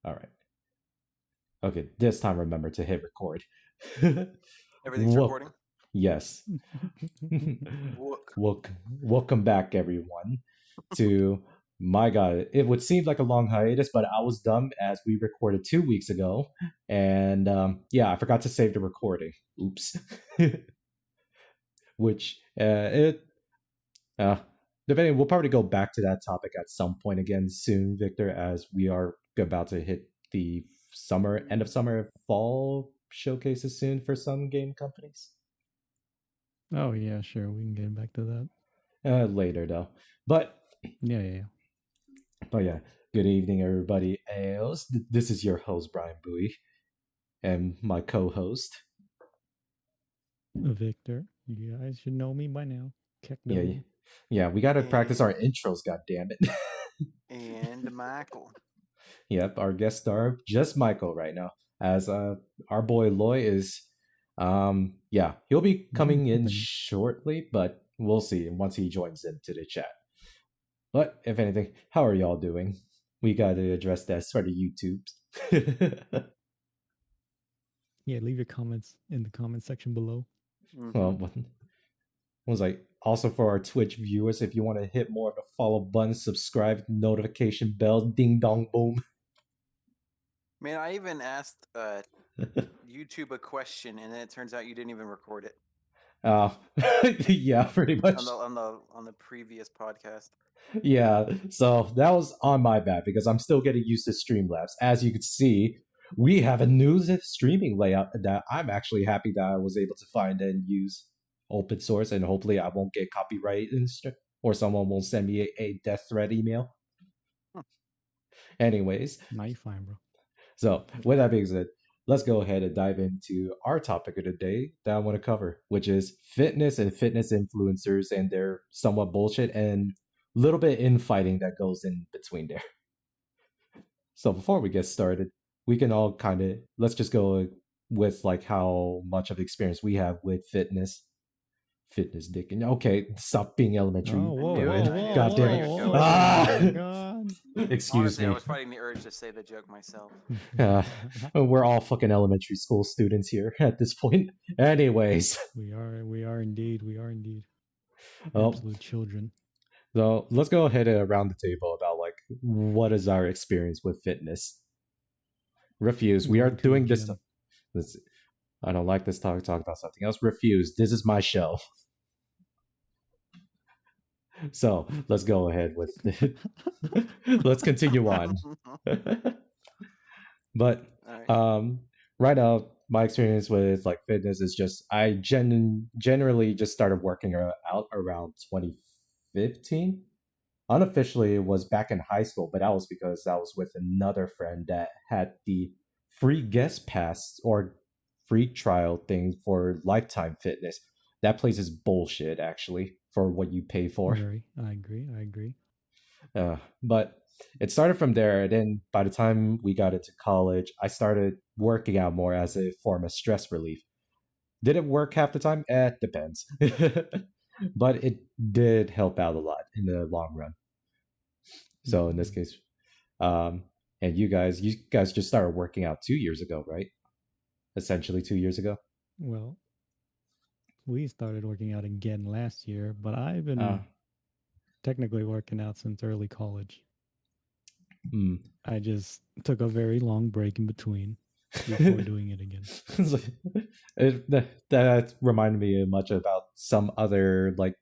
All right. Okay, this time remember to hit record. Everything's Whoa. recording. Yes. Look. Welcome back, everyone, to my God. It would seem like a long hiatus, but I was dumb as we recorded 2 weeks ago, and yeah, I forgot to save the recording. Oops. Which it uh, depending, we'll probably go back to that topic at some point again soon, Victor, as we are about to hit the end of summer, fall showcases soon for some game companies. Oh yeah, sure. We can get back to that. Later though, but Yeah. yeah. Good evening, everybody. Ales. This is your host Brian Bowie, and my co-host. Victor, you guys should know me by now. Yeah, Kekdo. yeah. We gotta practice our intros. God damn it. And Michael. Yep, our guest star, just Michael right now. As our boy Loy is yeah, he'll be coming in shortly, but we'll see once he joins into the chat. But if anything, how are y'all doing? We gotta address that for the YouTubes. Yeah, leave your comments in the comment section below. Well, was like also for our Twitch viewers, if you want to hit more of the follow button, subscribe, notification bell, ding dong boom. Man, I even asked YouTube a question, and then it turns out you didn't even record it. Yeah, pretty much on the previous podcast. Yeah, so that was on my bad because I'm still getting used to Streamlabs. As you can see, we have a new streaming layout that I'm actually happy that I was able to find and use open source, and hopefully I won't get copyright or someone won't send me a death threat email. Anyways, now you're fine, bro. So with that being said, let's go ahead and dive into our topic of the day that I want to cover, which is fitness and fitness influencers and their somewhat bullshit and little bit infighting that goes in between there. So before we get started, we can all let's just go with like how much of experience we have with fitness dick. And okay, stop being elementary. Oh, whoa, God damn it. Oh my God. Excuse Honestly, me. I was fighting the urge to say the joke myself. We're all fucking elementary school students here at this point. Anyways. We are indeed. Well, absolute children. So let's go ahead and around the table about like what is our experience with fitness. Refuse. We are doing this. I don't like this talk. Talk about something else. Refuse. This is my show. So let's go ahead with it. Let's continue on. But right now, my experience with like fitness is just I generally just started working out around 2015. Unofficially, it was back in high school, but that was because I was with another friend that had the free guest pass or free trial thing for Lifetime Fitness. That place is bullshit, actually, for what you pay for. I agree. But it started from there. And then by the time we got into college, I started working out more as a form of stress relief. Did it work half the time? Depends. But it did help out a lot in the long run. So in this case, and you guys just started working out 2 years ago, right? Essentially 2 years ago. Well, we started working out again last year, but I've been technically working out since early college. I just took a very long break in between before doing it again. That reminded me much about some other like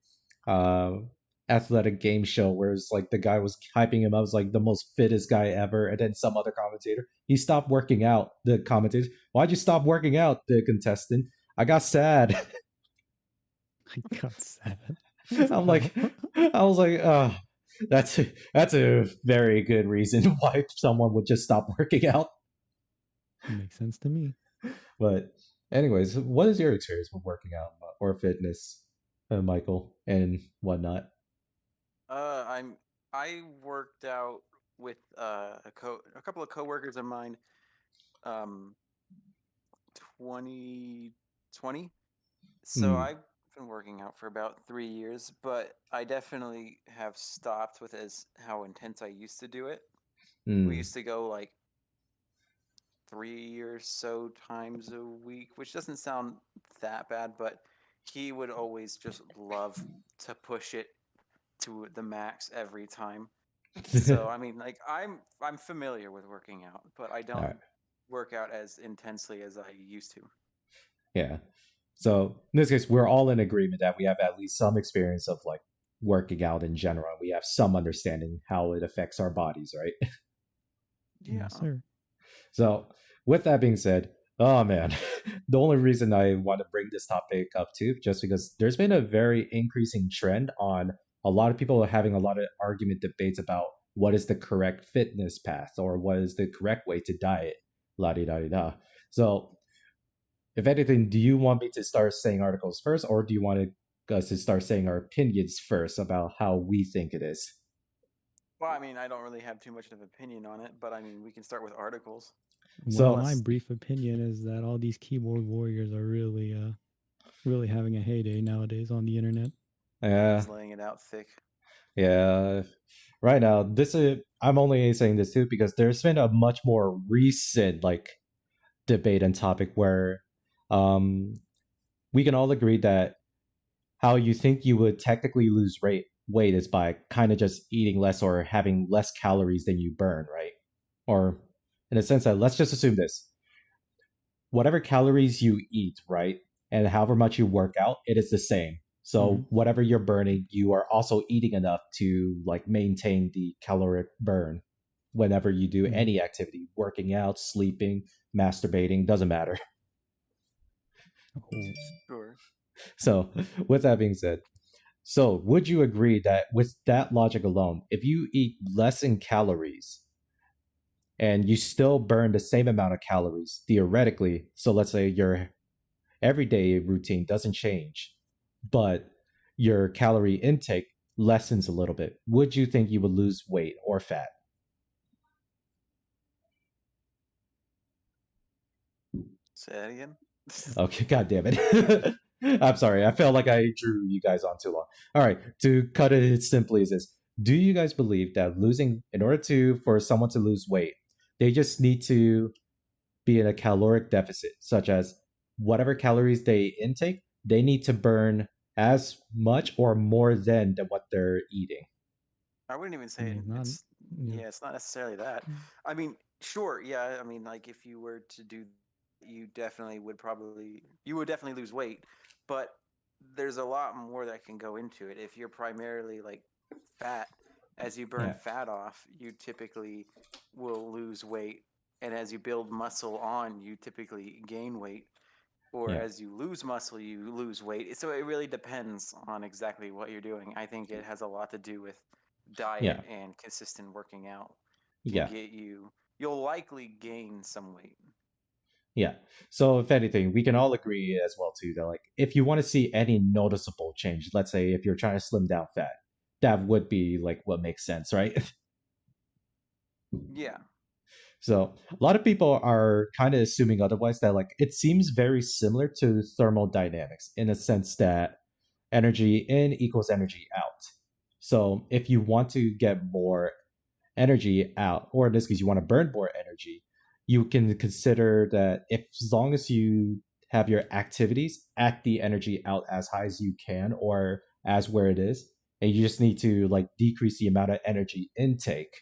athletic game show where it's like the guy was hyping him up as like the most fittest guy ever, and then some other commentator, he stopped working out. The commentators, why'd you stop working out? The contestant, I got sad. I got sad. I was like, oh, that's a very good reason why someone would just stop working out. It makes sense to me. But anyways, what is your experience with working out or fitness, Michael, and whatnot? I worked out with a couple of coworkers of mine 2020. So I've been working out for about 3 years, but I definitely have stopped with how intense I used to do it. We used to go like 3 or so times a week, which doesn't sound that bad, but he would always just love to push it to the max every time. So I mean, like I'm familiar with working out, but I don't work out as intensely as I used to. Yeah. So in this case, we're all in agreement that we have at least some experience of like working out in general. We have some understanding how it affects our bodies, right? Yeah, yes, sir. So with that being said, oh man, the only reason I want to bring this topic up too, just because there's been a very increasing trend on a lot of people having a lot of argument debates about what is the correct fitness path or what is the correct way to diet, la di da di da. So if anything, do you want me to start saying articles first, or do you want us to start saying our opinions first about how we think it is? Well, I mean, I don't really have too much of an opinion on it, but I mean, we can start with articles. Well, my brief opinion is that all these keyboard warriors are really having a heyday nowadays on the internet. Yeah, he's laying it out thick. Yeah, right now I'm only saying this too because there's been a much more recent like debate and topic where we can all agree that how you think you would technically lose weight is by kind of just eating less or having less calories than you burn, right? Or in a sense that let's just assume this. Whatever calories you eat, right? And however much you work out, it is the same. So whatever you're burning, you are also eating enough to like maintain the caloric burn whenever you do any activity, working out, sleeping, masturbating, doesn't matter. Sure. So with that being said, so would you agree that with that logic alone, if you eat less in calories and you still burn the same amount of calories, theoretically, so let's say your everyday routine doesn't change, but your calorie intake lessens a little bit, would you think you would lose weight or fat? Say that again? Okay, god damn it. I'm sorry, I felt like I drew you guys on too long. All right, to cut it simply is this. Do you guys believe that in order for someone to lose weight, they just need to be in a caloric deficit, such as whatever calories they intake, they need to burn as much or more than what they're eating? I wouldn't even say it's not necessarily that. I mean, sure, yeah. I mean, like if you were to do, you would definitely lose weight, but there's a lot more that can go into it. If you're primarily like fat, as you burn fat off, you typically will lose weight, and as you build muscle on, you typically gain weight. Or as you lose muscle, you lose weight. So it really depends on exactly what you're doing. I think it has a lot to do with diet and consistent working out. You'll likely gain some weight. Yeah. So if anything, we can all agree as well too that like if you want to see any noticeable change, let's say if you're trying to slim down fat, that would be like what makes sense, right? Yeah. So a lot of people are kind of assuming otherwise, that like it seems very similar to thermodynamics in a sense that energy in equals energy out. So if you want to get more energy out, or in this case you want to burn more energy, you can consider that as long as you have your activities at the energy out as high as you can or as where it is, and you just need to like decrease the amount of energy intake,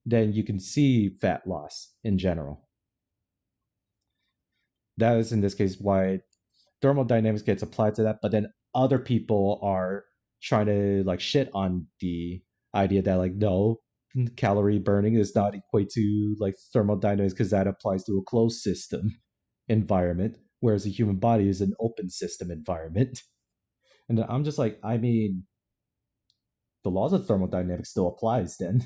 then you can see fat loss in general. That is in this case why thermodynamics gets applied to that, but then other people are trying to like shit on the idea that like no, calorie burning is not equate to like thermodynamics because that applies to a closed system environment, whereas the human body is an open system environment. And I'm just like, I mean, the laws of thermodynamics still applies then.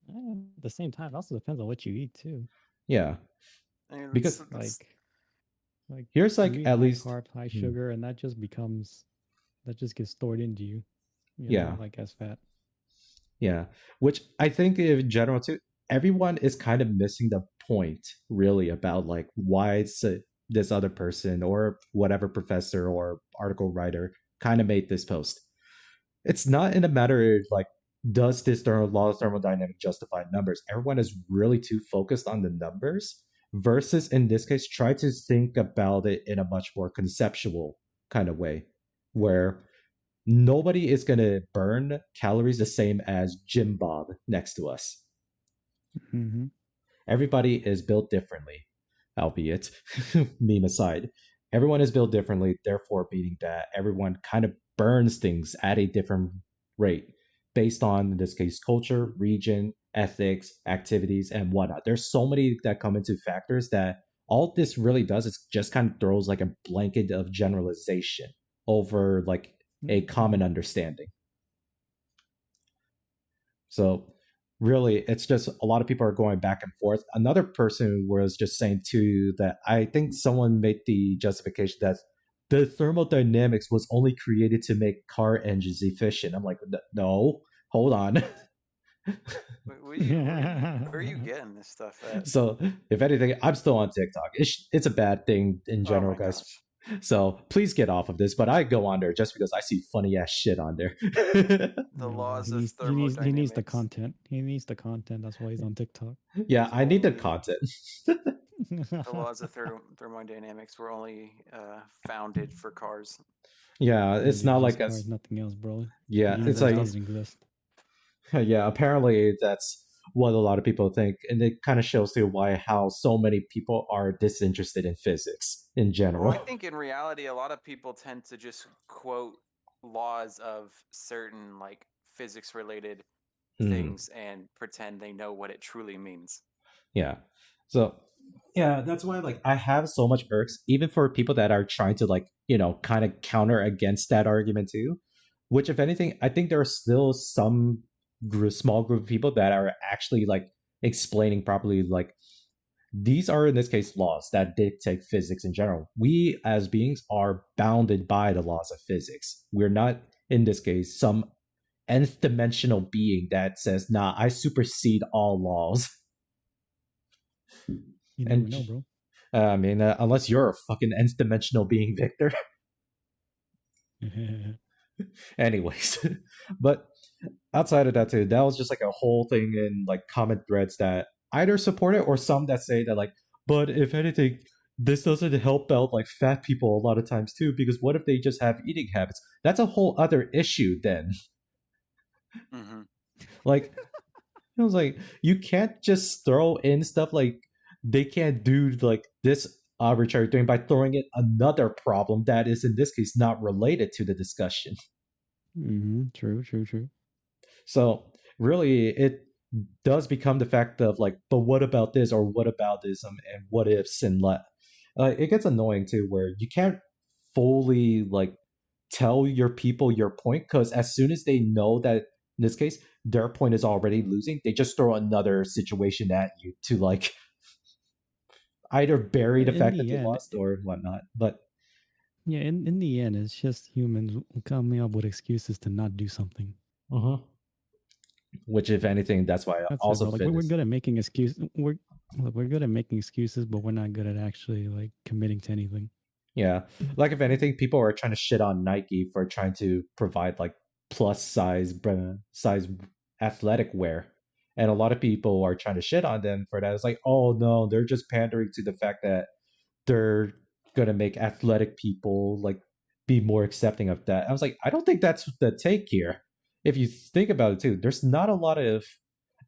At the same time, it also depends on what you eat too. Yeah, because like here's like at least carb, high sugar, and that just gets stored into you. Like as fat. Yeah, which I think in general too, everyone is kind of missing the point really about like why this other person or whatever professor or article writer kind of made this post. It's not in a matter of like does this law of thermodynamics justify numbers? Everyone is really too focused on the numbers versus, in this case, try to think about it in a much more conceptual kind of way, where nobody is going to burn calories the same as Jim Bob next to us. Mm-hmm. Everybody is built differently, albeit meme aside. Everyone is built differently, therefore meaning that everyone kind of burns things at a different rate based on, in this case, culture, region, ethics, activities, and whatnot. There's so many that come into factors that all this really does is just kind of throws like a blanket of generalization over like a common understanding. So really, it's just a lot of people are going back and forth. Another person was just saying too that I think someone made the justification that the thermodynamics was only created to make car engines efficient. I'm like, no, hold on. Where are you getting this stuff at? So, if anything, I'm still on TikTok. It's a bad thing in general, guys. Gosh. So please get off of this. But I go on there just because I see funny ass shit on there. The laws of thermodynamics. He needs the content. He needs the content. That's why he's on TikTok. Yeah, I need the content. The laws of thermodynamics were only founded for cars. Yeah, it's not like cars, nothing else, bro. Yeah, it's like doesn't exist. Yeah, apparently that's what a lot of people think, and it kind of shows you how so many people are disinterested in physics in general. Well, I think in reality, a lot of people tend to just quote laws of certain like physics related things and pretend they know what it truly means. Yeah. So yeah, that's why like I have so much irks, even for people that are trying to like, kind of counter against that argument too. Which, if anything, I think there are still some small group of people that are actually like explaining properly, like these are in this case laws that dictate physics in general. We as beings are bounded by the laws of physics. We're not in this case some nth dimensional being that says, nah, I supersede all laws. You never know, bro. I mean, unless you're a fucking nth dimensional being, Victor. Anyways, but outside of that too, that was just like a whole thing in like comment threads that either support it or some that say that like, but if anything, this doesn't help out like fat people a lot of times too, because what if they just have eating habits? That's a whole other issue then. Mm-hmm. Like, I was like, you can't just throw in stuff like they can't do like this arbitrary thing by throwing in another problem that is in this case not related to the discussion. Mm-hmm. True. So really, it does become the fact of like, but what about this or what about this and what ifs and it gets annoying too, where you can't fully like tell your people your point, because as soon as they know that in this case their point is already losing, they just throw another situation at you to like either bury the fact that they lost or whatnot. But yeah, in the end, it's just humans coming up with excuses to not do something. Which, if anything, that's why that's also like we're good at making excuses. We're good at making excuses, but we're not good at actually like committing to anything. Yeah, like if anything, people are trying to shit on Nike for trying to provide like plus size athletic wear, and a lot of people are trying to shit on them for that. It's like, oh no, they're just pandering to the fact that they're gonna make athletic people like be more accepting of that. I was like, I don't think that's the take here. If you think about it too, there's not a lot of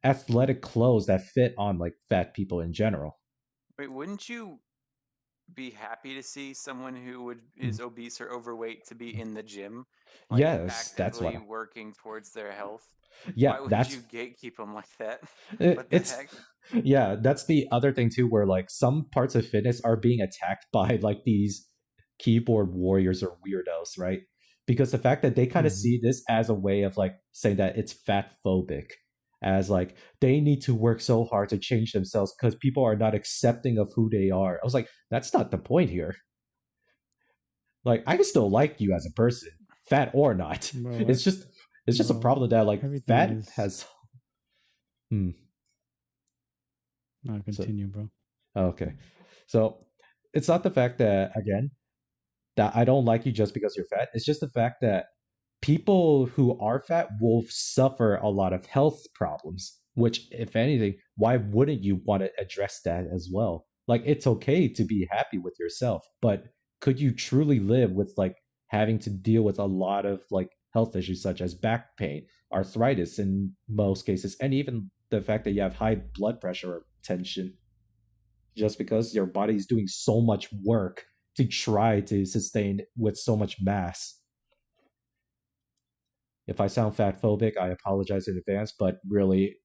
athletic clothes that fit on like fat people in general. Wait, wouldn't you be happy to see someone who is obese or overweight to be in the gym? Like, yes, that's why working towards their health. Yeah, why would you gatekeep them like that? What the heck? Yeah, that's the other thing too, where like some parts of fitness are being attacked by like these keyboard warriors or weirdos, right? Because the fact that they kind of see this as a way of like saying that it's fat phobic, as like they need to work so hard to change themselves because people are not accepting of who they are. I was like, that's not the point here. Like, I can still like you as a person, fat or not. Bro, it's just a problem that like fat has. I'll continue, bro. Okay, so it's not the fact that again that I don't like you just because you're fat. It's just the fact that people who are fat will suffer a lot of health problems, which, if anything, why wouldn't you want to address that as well? Like, it's okay to be happy with yourself, but could you truly live with like having to deal with a lot of like health issues such as back pain, arthritis in most cases, and even the fact that you have high blood pressure or tension just because your body is doing so much work to try to sustain with so much mass? If I sound fat phobic, I apologize in advance, but really,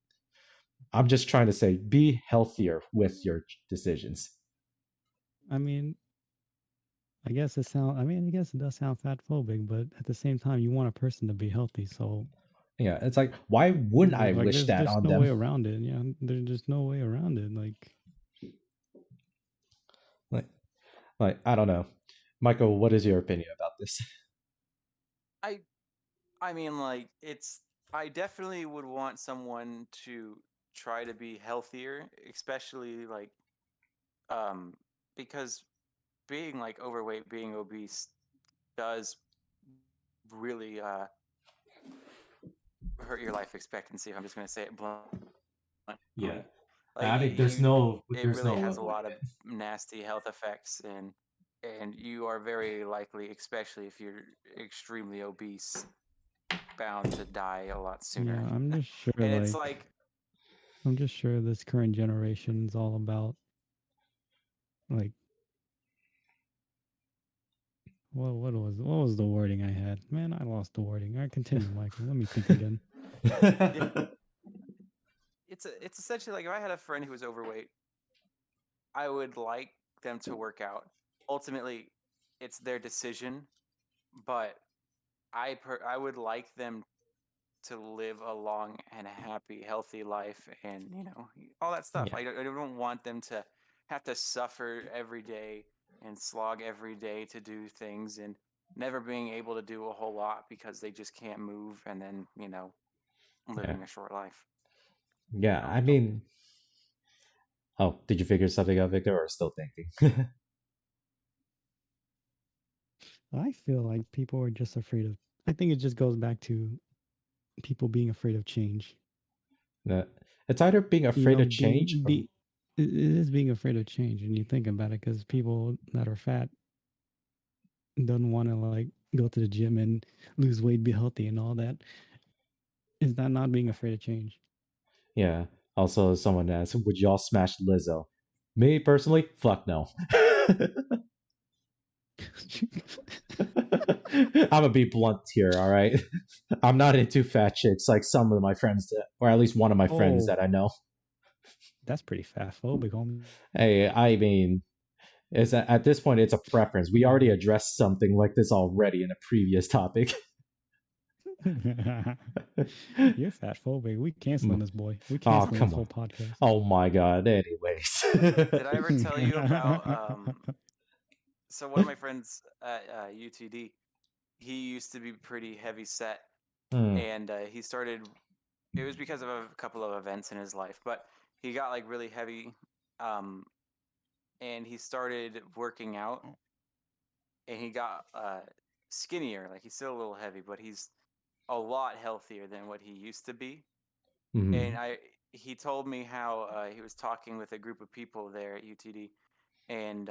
I'm just trying to say be healthier with your decisions. I mean, I guess it does sound fat phobic, but at the same time, you want a person to be healthy. So yeah, it's like, why wouldn't I like, wish that on them? There's no way around it. Yeah, there's just no way around it. Like I don't know, Michael. What is your opinion about this? I mean, like, I definitely would want someone to try to be healthier, especially like, because being like overweight, being obese does really hurt your life expectancy. If I'm just going to say it bluntly. Yeah, like, I mean, it really has a lot of nasty health effects, and you are very likely, especially if you're extremely obese, bound to die a lot sooner. Yeah, I'm just sure. And it's like, I'm just sure this current generation is all about like what was the wording I had? Man, I lost the wording. All right, continue, Michael. Let me think again. It's essentially like, if I had a friend who was overweight, I would like them to work out. Ultimately, it's their decision, but I would like them to live a long and happy, healthy life, and all that stuff. Yeah. I don't want them to have to suffer every day and slog every day to do things, and never being able to do a whole lot because they just can't move, and then living a short life. Yeah, I mean, oh, did you figure something out, Victor, or still thinking? I feel like people are just afraid of. I think it just goes back to people being afraid of change. It's either being afraid of change. It is being afraid of change, and you think about it, because people that are fat don't want to like go to the gym and lose weight, be healthy, and all that. Is that not being afraid of change? Yeah. Also, someone asked, would y'all smash Lizzo? Me personally, fuck no. I'm gonna be blunt here, all right? I'm not into fat chicks like some of my friends, or at least one of my friends that I know. That's pretty fat phobic, homie. Hey, I mean, at this point, it's a preference. We already addressed something like this already in a previous topic. You're fat phobic. We canceling this boy. We canceling this whole podcast. Oh my god. Anyways. Did I ever tell you about so one of my friends at UTD, he used to be pretty heavy set, and he started, it was because of a couple of events in his life, but he got like really heavy, and he started working out, and he got skinnier. Like, he's still a little heavy, but he's a lot healthier than what he used to be. Mm-hmm. And he told me how he was talking with a group of people there at UTD, and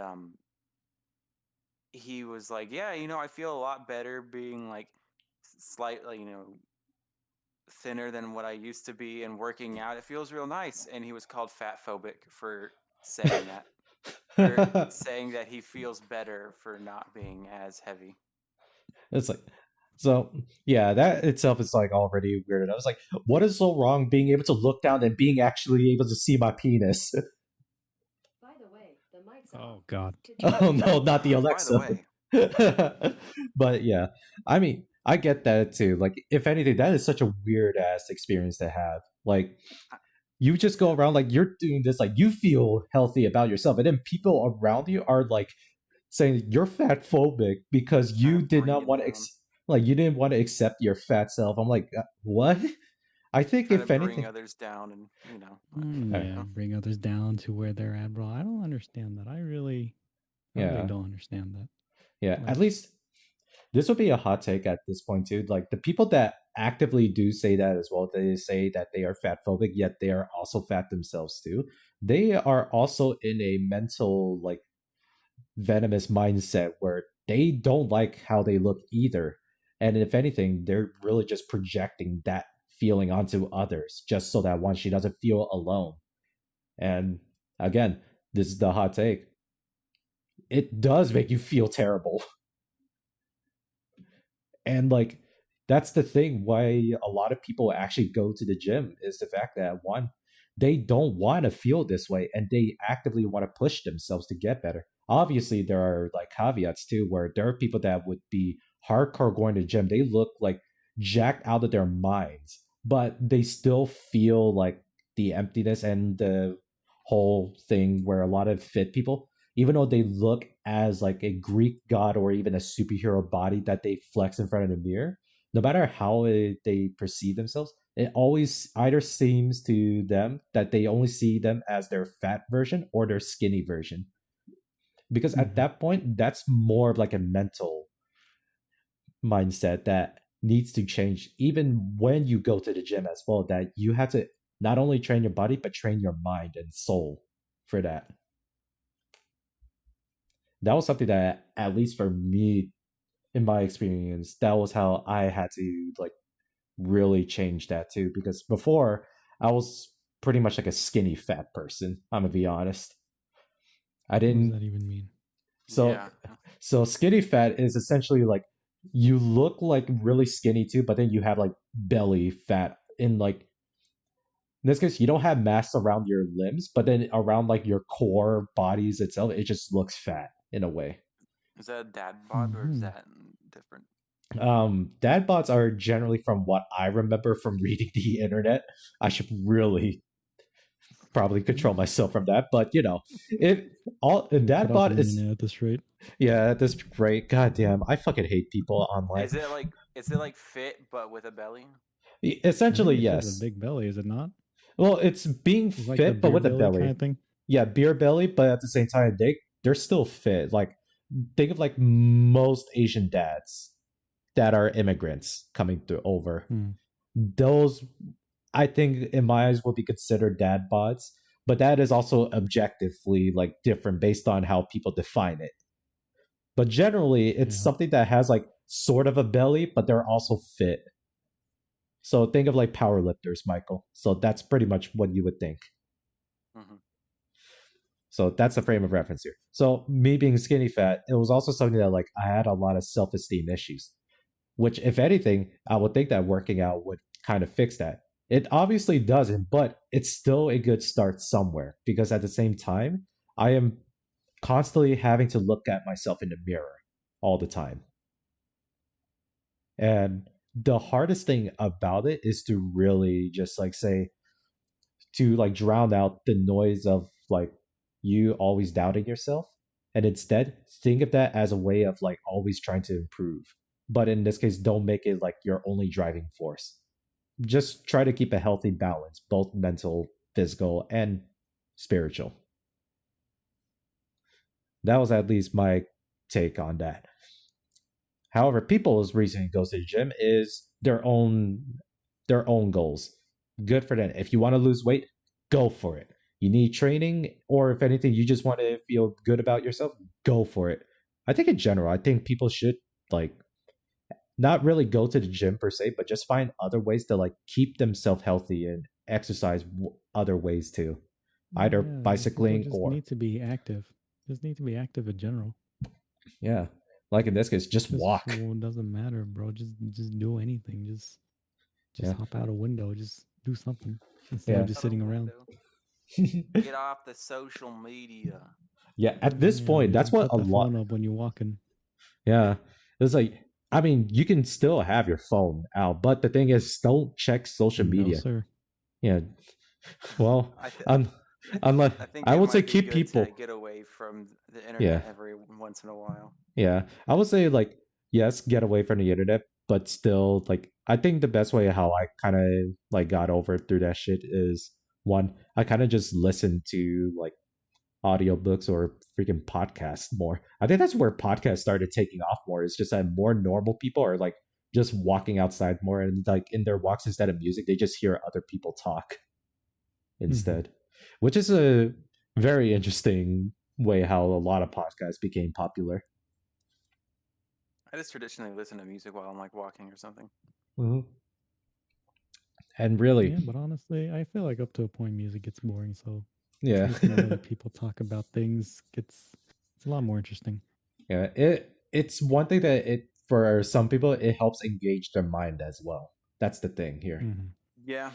he was like, yeah, I feel a lot better being like slightly, thinner than what I used to be, and working out. It feels real nice. And he was called fat phobic for saying that. For saying that he feels better for not being as heavy. It's like, so yeah, that itself is like already weird. I was like, what is so wrong being able to look down and being actually able to see my penis? By the way, the mic's oh god. Oh no, not the Alexa. By the way. But yeah, I mean, I get that too. Like, if anything, that is such a weird ass experience to have. Like, you just go around like you're doing this, like you feel healthy about yourself, and then people around you are like saying you're fat phobic because you did not want to you didn't want to accept your fat self. I'm like, what? I think if anything, bring others down, and bring others down to where they're at, bro. I don't understand that. I really don't understand that. Yeah, like, at least this would be a hot take at this point too. Like the people that actively do say that as well, they say that they are fat phobic, yet they are also fat themselves too. They are also in a mental like venomous mindset where they don't like how they look either. And if anything, they're really just projecting that feeling onto others just so that one, she doesn't feel alone. And again, this is the hot take. It does make you feel terrible. And like that's the thing why a lot of people actually go to the gym is the fact that one, they don't want to feel this way and they actively want to push themselves to get better. Obviously, there are like caveats too, where there are people that would be hardcore going to the gym. They look like jacked out of their minds, but they still feel like the emptiness and the whole thing where a lot of fit people, even though they look as like a Greek god or even a superhero body that they flex in front of the mirror, no matter how they perceive themselves, it always either seems to them that they only see them as their fat version or their skinny version. Because at that point, that's more of like a mental mindset that needs to change even when you go to the gym as well, that you have to not only train your body, but train your mind and soul for that. That was something that, at least for me, in my experience, that was how I had to like really change that too. Because before, I was pretty much like a skinny fat person. I'm gonna be honest. I didn't. What does that even mean? So skinny fat is essentially like you look like really skinny too, but then you have like belly fat in like, in this case, you don't have mass around your limbs, but then around like your core bodies itself, it just looks fat in a way. Is that a dad bod or is that different? Dad bods are generally, from what I remember from reading the internet. I should really probably control myself from that, but you know, it all dad bod is at this rate. Yeah, at this rate, goddamn, I fucking hate people online. Is it like fit but with a belly? Essentially, yes. A big belly, is it not? Well, it's being it's fit like but with a belly kind of thing. Yeah, beer belly, but at the same time, they're still fit. Like think of like most Asian dads that are immigrants coming through over. Those, I think, in my eyes, would be considered dad bods, but that is also objectively like different based on how people define it. But generally, it's something that has like sort of a belly, but they're also fit. So think of like power lifters, Michael. So that's pretty much what you would think. So that's the frame of reference here. So me being skinny fat, it was also something that like I had a lot of self-esteem issues, which if anything, I would think that working out would kind of fix that. It obviously doesn't, but it's still a good start somewhere, because at the same time, I am constantly having to look at myself in the mirror all the time. And the hardest thing about it is to really just like say, to like drown out the noise of like you always doubting yourself, and instead think of that as a way of like always trying to improve. But in this case, don't make it like your only driving force. Just try to keep a healthy balance, both mental, physical, and spiritual. That was at least my take on that. However, people's reason goes to the gym is their own goals. Good for them. If you want to lose weight, go for it. You need training, or if anything, you just want to feel good about yourself, go for it. I think in general, I think people should like not really go to the gym per se, but just find other ways to like keep themselves healthy and exercise other ways too. Either bicycling just or need to be active. Just need to be active in general. Yeah. Like in this case, just walk. It doesn't matter, bro. Just do anything. Just hop out a window. Just do something instead of just sitting around. Get off the social media. Yeah, at this point, that's what a lot up when you're walking. Yeah. It's like, I mean, you can still have your phone out, but the thing is, don't check social media. Sir. Yeah. Well, unless I would say keep people to get away from the internet every once in a while. Yeah, I would say like yes, get away from the internet, but still like I think the best way how I kind of like got over through that shit is one, I kind of just listened to like audiobooks or freaking podcasts more. I think that's where podcasts started taking off more. It's just that more normal people are like just walking outside more, and like in their walks, instead of music, they just hear other people talk instead, which is a very interesting way how a lot of podcasts became popular. I just traditionally listen to music while I'm like walking or something. And really, yeah, but honestly, I feel like up to a point, music gets boring. So yeah, other people talk about things it's a lot more interesting. Yeah, it's one thing that it for some people it helps engage their mind as well. That's the thing here. Yeah,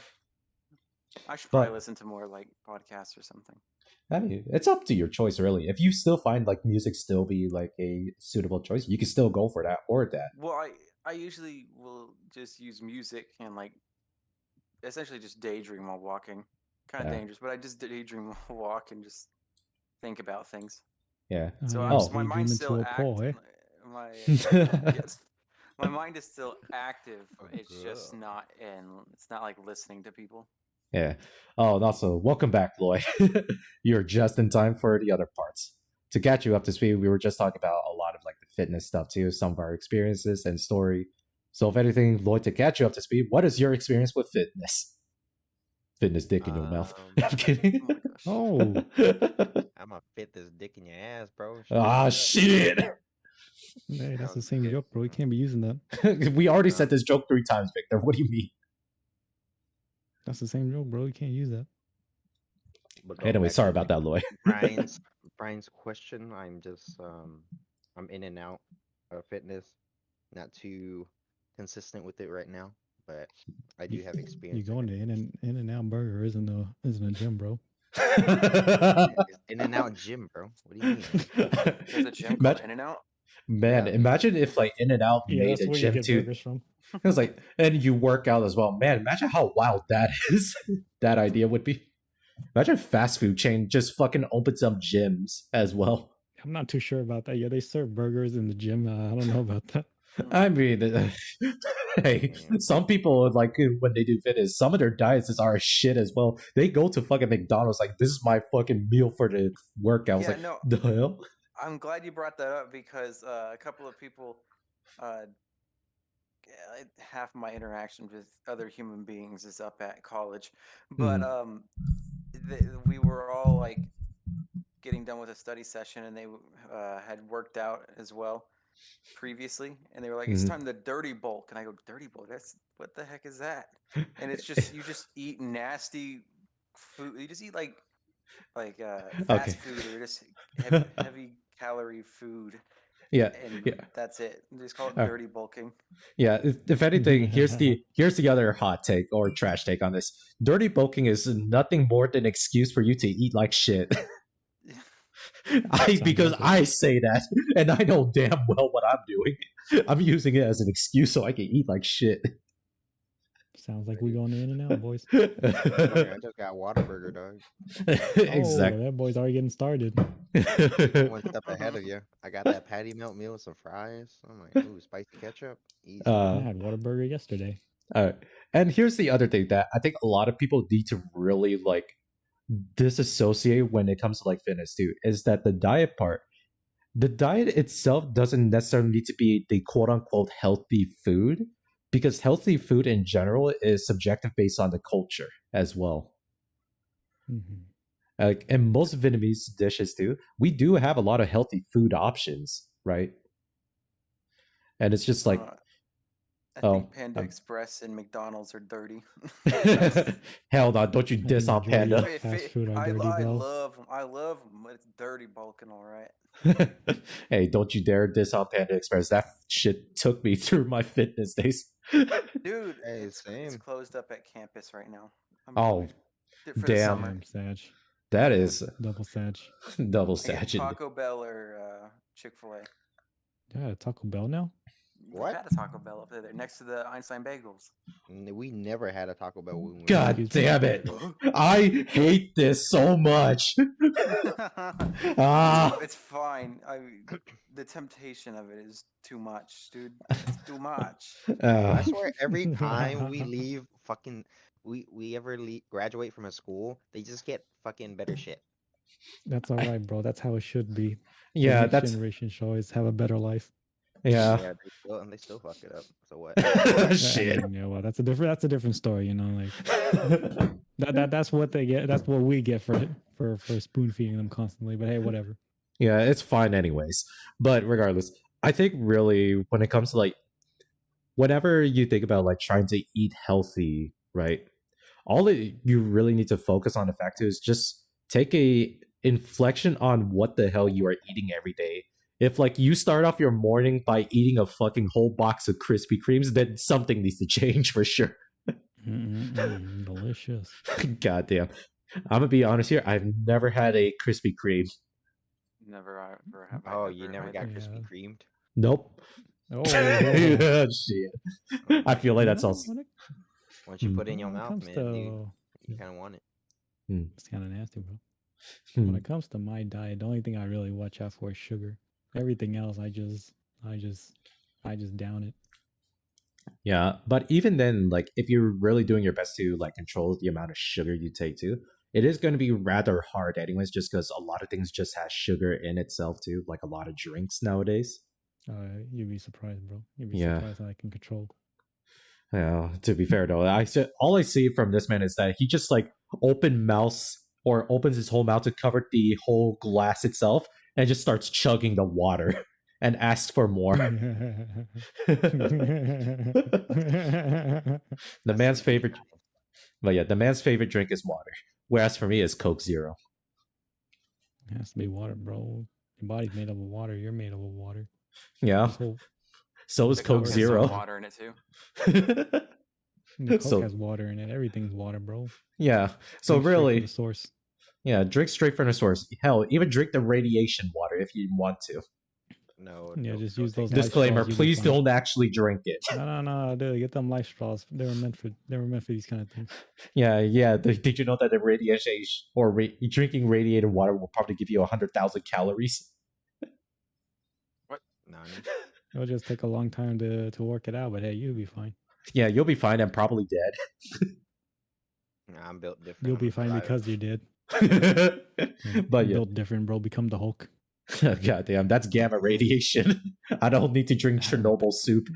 I should probably listen to more like podcasts or something. I mean, it's up to your choice, really. If you still find like music still be like a suitable choice, you can still go for that or that. Well, I usually will just use music and like essentially just daydream while walking. Kind of dangerous, but I just daydream while walk and just think about things. Yeah. So my mind's still active. My mind is still active. It's just not it's not like listening to people. Yeah. Oh, and also, welcome back, Lloyd. You're just in time for the other parts. To catch you up to speed, we were just talking about a lot of like the fitness stuff too, some of our experiences and story. So if anything, Lloyd, to catch you up to speed, what is your experience with fitness? Fitness dick in your mouth. I'm kidding. Oh. I'm gonna fit this dick in your ass, bro. Ah, shit. Hey, that's the same joke, bro. You can't be using that. We already said this joke 3 times, Victor. What do you mean? That's the same joke, bro. You can't use that. Anyway, sorry about that, Lloyd. Brian's question. I'm just I'm in and out of fitness. Not too consistent with it right now, but I do have experience. You going to In-N-Out Burger isn't a gym, bro. In-N-Out gym, bro. What do you mean? There's a gym called In-N-Out? Man, imagine if like In-N-Out made a gym too. It was like, and you work out as well. Man, imagine how wild that is. That idea would be. Imagine fast food chain just fucking opens up gyms as well. I'm not too sure about that. Yeah, they serve burgers in the gym. I don't know about that. I mean, hey, some people like when they do fitness, some of their diets are shit as well. They go to fucking McDonald's like, this is my fucking meal for the workout. I was like, no, the hell? I'm glad you brought that up because a couple of people, half my interaction with other human beings is up at college, but we were all like getting done with a study session, and they had worked out as well previously, and they were like, it's time to dirty bulk, and I go, dirty bulk? That's what the heck is that? And it's just you just eat nasty food. You just eat like fast food or just heavy calorie food. Yeah, that's it. They just call it dirty bulking. Yeah, if anything, here's the other hot take or trash take on this. Dirty bulking is nothing more than an excuse for you to eat like shit. Because I say that, and I know damn well what I'm doing. I'm using it as an excuse so I can eat like shit. Sounds like we going in and out, boys. I just got Whataburger, dog. Exactly. Oh, that boy's already getting started. One step ahead of you. I got that patty melt meal with some fries. I'm like, ooh, spicy ketchup. Easy. I had Whataburger yesterday. And here's the other thing that I think a lot of people need to really like disassociate when it comes to like fitness too, is that the diet itself doesn't necessarily need to be the quote unquote healthy food, because healthy food in general is subjective based on the culture as well. Like in most Vietnamese dishes too, we do have a lot of healthy food options, right? And it's just like I think Panda Express and McDonald's are dirty. Hell no! Don't you diss on Panda? I love them, but it's dirty bulking, all right. Hey, don't you dare diss on Panda Express. That shit took me through my fitness days. Dude, hey, it's closed up at campus right now. Damn. That is double sag. Double sag. Taco Bell or Chick-fil-A. Yeah, Taco Bell now? What? Had a Taco Bell up there next to the Einstein Bagels. We never had a Taco Bell. When we God damn it! I hate this so much. It's fine. The temptation of it is too much, dude. It's too much. I swear, every time we leave, we ever graduate from a school, they just get fucking better shit. That's all right, bro. That's how it should be. Yeah, the next generation should always have a better life. Yeah. Yeah, they still fuck it up. So what? Shit. I mean, yeah, well, that's a different story, you know. Like that's what they get. That's what we get for spoon feeding them constantly. But hey, whatever. Yeah, it's fine anyways. But regardless, I think really when it comes to like, whenever you think about like trying to eat healthy, right? All that you really need to focus on the fact is just take a inflection on what the hell you are eating every day. If like you start off your morning by eating a fucking whole box of Krispy Kremes, then something needs to change for sure. Delicious. Goddamn. I'm gonna be honest here. I've never had a Krispy Kreme. Never ever have. Oh, you never got Krispy Kremed? Nope. Oh, shit. I feel like that sounds. Once you put it in your mouth, man, you kind of want it. It's kind of nasty, bro. When it comes to my diet, the only thing I really watch out for is sugar. Everything else, I just down it. Yeah, but even then, like if you're really doing your best to like control the amount of sugar you take too, it is going to be rather hard anyways, just because a lot of things just has sugar in itself too, like a lot of drinks nowadays. You'd be surprised, bro. You'd be surprised how I can control. Yeah, to be fair though, all I see from this man is that he just like opens his whole mouth to cover the whole glass itself and just starts chugging the water and asks for more. The man's favorite drink is water, whereas for me it's Coke Zero. It has to be water, bro. Your body's made up of water. You're made up of water. Yeah. So is Coke Zero. Water in it too. Coke has water in it. Everything's water, bro. Yeah. So really, the source. Yeah, drink straight from the source. Hell, even drink the radiation water if you want to. No. Yeah, just use those. Disclaimer: please don't actually drink it. No, dude, get them life straws. They were meant for these kind of things. Yeah. Did you know that the radiation or drinking radiated water will probably give you 100,000 calories? What? No. It'll just take a long time to work it out, but hey, you'll be fine. Yeah, you'll be fine and probably dead. Nah, I'm built different. You'll be fine because you're dead. But yeah, built different, bro. Become the Hulk. Goddamn, that's gamma radiation. I don't need to drink Chernobyl soup.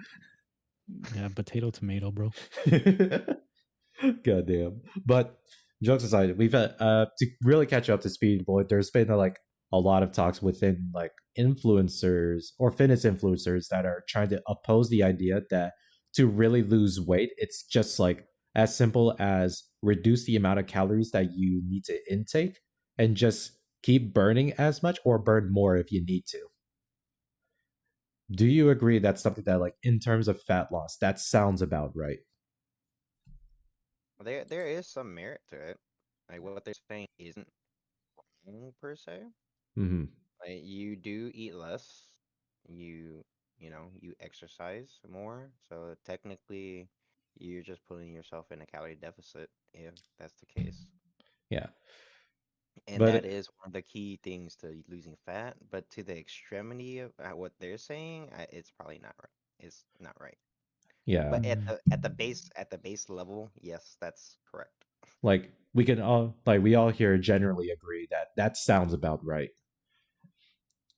Yeah, potato tomato, bro. Goddamn. But jokes aside, we've to really catch up to speed, boy. There's been like a lot of talks within like influencers or fitness influencers that are trying to oppose the idea that to really lose weight, it's just like as simple as reduce the amount of calories that you need to intake and just keep burning as much or burn more if you need to. Do you agree that's something that, like, in terms of fat loss, that sounds about right? There is some merit to it. Like what they're saying isn't wrong per se. Mm-hmm. Like you do eat less. You exercise more. So technically, you're just putting yourself in a calorie deficit if that's the case. Yeah. And that is one of the key things to losing fat. But to the extremity of what they're saying, it's probably not right. It's not right. Yeah. But at the base level, yes, that's correct. Like we all here generally agree that that sounds about right.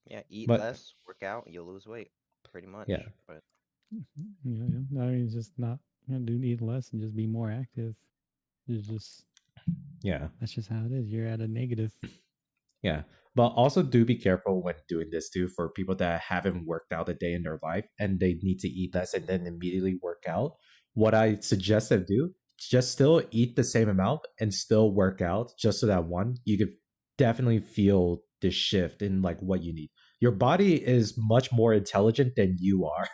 Yeah, eat less, work out, you'll lose weight, pretty much. Yeah. But yeah. I mean, just not eat less and just be more active. It's just that's just how it is. You're at a negative. Yeah. But also do be careful when doing this too for people that haven't worked out a day in their life and they need to eat less and then immediately work out. What I suggest them do, just still eat the same amount and still work out just so that you could definitely feel the shift in like what you need. Your body is much more intelligent than you are.